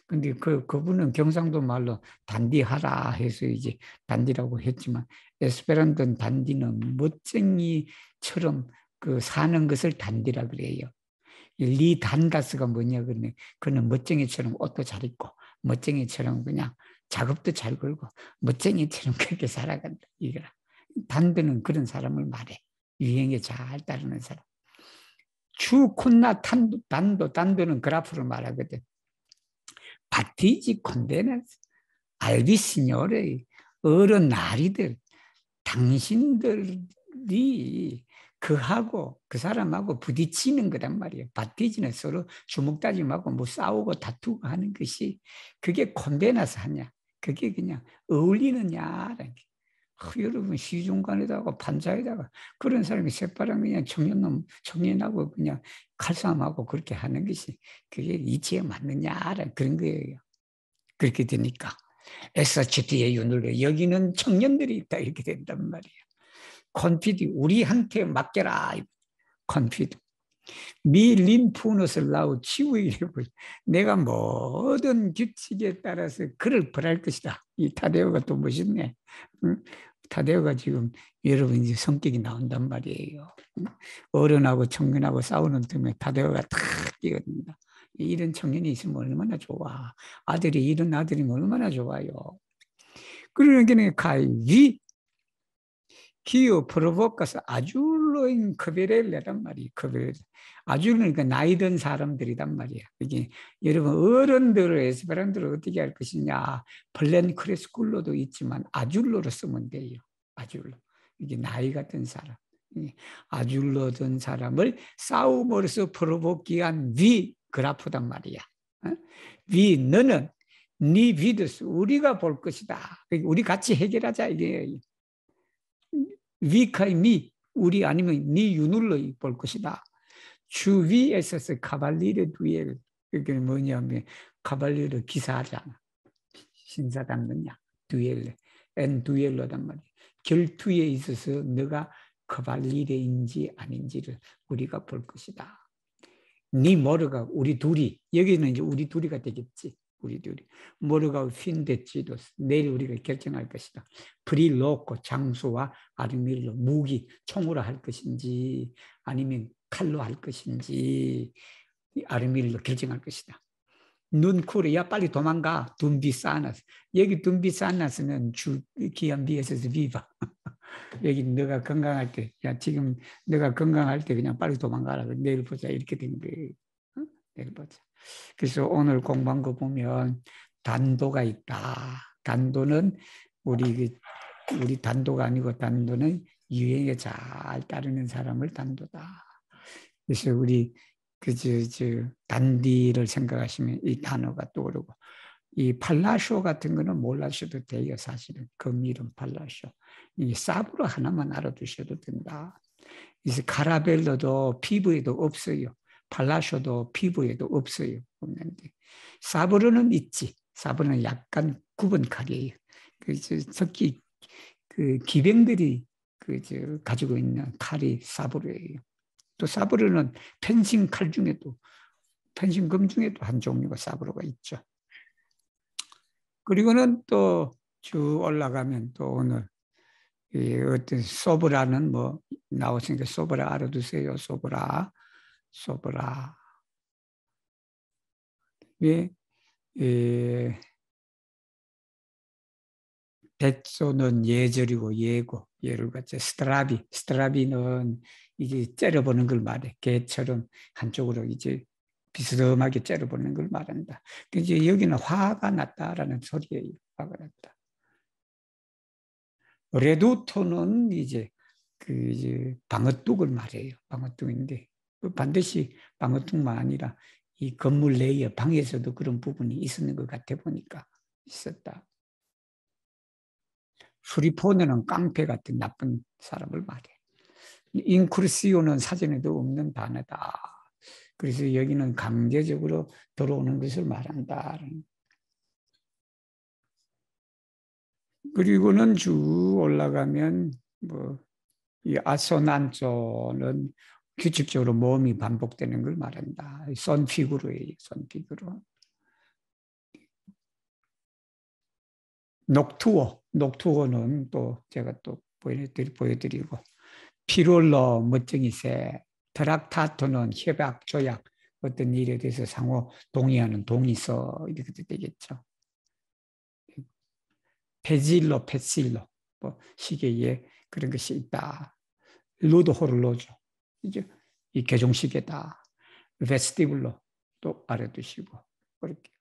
근데 그분은 경상도 말로 단디하라 해서 이제 단디라고 했지만 에스페란토 단디는 멋쟁이처럼 그 사는 것을 단디라 그래요. 리 단다스가 뭐냐 그러네. 그는 멋쟁이처럼 옷도 잘 입고 멋쟁이처럼 그냥 작업도 잘 걸고 멋쟁이처럼 그렇게 살아간다. 이거라. 단도는 그런 사람을 말해. 유행에 잘 따르는 사람. 추, 콘나, 단도는 그래프를 말하거든. 바티지 콘데나스, 알비시뇨레, 어른 나리들, 당신들이 그하고 그 사람하고 부딪히는 거란 말이에요. 바티지는 서로 주먹다짐하고 뭐 싸우고 다투고 하는 것이 그게 콘데나스 하냐. 그게 그냥 어울리느냐라는 게. 여러분 시중간에다가 판사에다가 그런 사람이 새파란 그냥 청년하고 그냥 칼싸움하고 그렇게 하는 것이 그게 이치에 맞느냐라는 그런 거예요. 그렇게 되니까 SHT의 윤을 여기는 청년들이 있다 이렇게 된단 말이에요. 컨피디 우리한테 맡겨라. 컨피디 미 림푸노스를 나오 치우이려고 내가 모든 규칙에 따라서 그를 벌할 것이다. 이 타데오가 또 멋있네. 응? 타데오가 지금 여러분 이제 성격이 나온단 말이에요. 어른하고 청년하고 싸우는 틈에 타데오가 탁 끼거든요. 이런 청년이 있으면 얼마나 좋아. 이런 아들이면 얼마나 좋아요. 그러니까 가이 기요 프로보카스 아줄로인 커베렐레란 말이에요. 커베렐레. 아줄로니까 그러니까 나이 든 사람들이란 말이야. 이게 여러분 어른들을 에스페란토를 어떻게 할 것이냐. 플랜 크레스쿨로도 있지만 아줄로로 쓰면 돼요. 아줄로. 이게 나이가 든 사람. 아줄로 든 사람을 싸움으로써 프로보기한 위 그라프단 말이야. 위 너는 네 비드스 우리가 볼 것이다. 우리 같이 해결하자 이게. 위카이 미 우리 아니면 네 윤울로 볼 것이다. 주위에서 카발리르 두엘 그게 뭐냐면 카발리르 기사하잖아. 신사 담느냐 두엘 엔 두엘로단 말이야. 결투에 있어서 너가 카발리르인지 아닌지를 우리가 볼 것이다. 네 모르가 우리 둘이 여기는 이제 우리 둘이가 되겠지. 우리 둘이 모르가 핀데치도 내일 우리가 결정할 것이다. 프리로코 장수와 아르밀로 무기 총으로 할 것인지 아니면 칼로 할 것인지 아르밀로 결정할 것이다. 눈코르 야 빨리 도망가 둠비사나스 여기 둠비사나스는 주 기암비에서 비바 여기 너가 건강할 때 야 지금 너가 건강할 때 그냥 빨리 도망가라 내일 보자 이렇게 된 거예요. 어? 내일 보자. 그래서 오늘 공부한 거 보면 단도가 있다. 단도는 우리 단도가 아니고 단도는 유행에 잘 따르는 사람을 단도다. 그래서 우리 단디를 생각하시면 이 단어가 떠오르고 이 팔라쇼 같은 거는 몰라셔도 돼요. 사실은 금이름 팔라쇼. 이 사브로 하나만 알아두셔도 된다. 그래서 카라벨로도 피부에도 없어요. 팔라쇼도 피부에도 없어요. 없는데 사브로는 있지. 사브로는 약간 굽은 칼이에요. 특히 그 기병들이 가지고 있는 칼이 사브로예요. 또 사브로는 펜싱 칼 중에도 펜싱 금 중에도 한 종류가 사브로가 있죠. 그리고는 또 쭉 올라가면 또 오늘 이 어떤 소브라는 뭐 나왔으니까 소브라 알아두세요. 소브라. 예, 예, 백소는 예절이고 예고 예를 갖자 스트라비는 이제 째려보는 걸 말해. 개처럼 한쪽으로 이제 비스듬하게 째려보는 걸 말한다. 이제 여기는 화가 났다라는 소리예요. 화가 났다. 레두토는 이제 그 이제 방어뚝을 말해요. 방어뚝인데 반드시 방어뚝만 아니라 이 건물 내에 방에서도 그런 부분이 있었는 것 같아 보니까 있었다. 수리포네는 깡패 같은 나쁜 사람을 말해. 인크루시오는 사전에도 없는 단어다. 그래서 여기는 강제적으로 들어오는 것을 말한다. 그리고는 쭉 올라가면 뭐 이 아소난조는 규칙적으로 모음이 반복되는 걸 말한다. 선피구로예요. 선피구로. 녹투어는 또 제가 또 보여드리고 피롤러 멋쟁이새, 트락타토는 협약, 조약, 어떤 일에 대해서 상호 동의하는 동의서 이렇게 되겠죠. 페실로 뭐 시계에 그런 것이 있다. 루드 호르로주 이제 이 개종시계다. 베스티블로 또 알아두시고 그렇게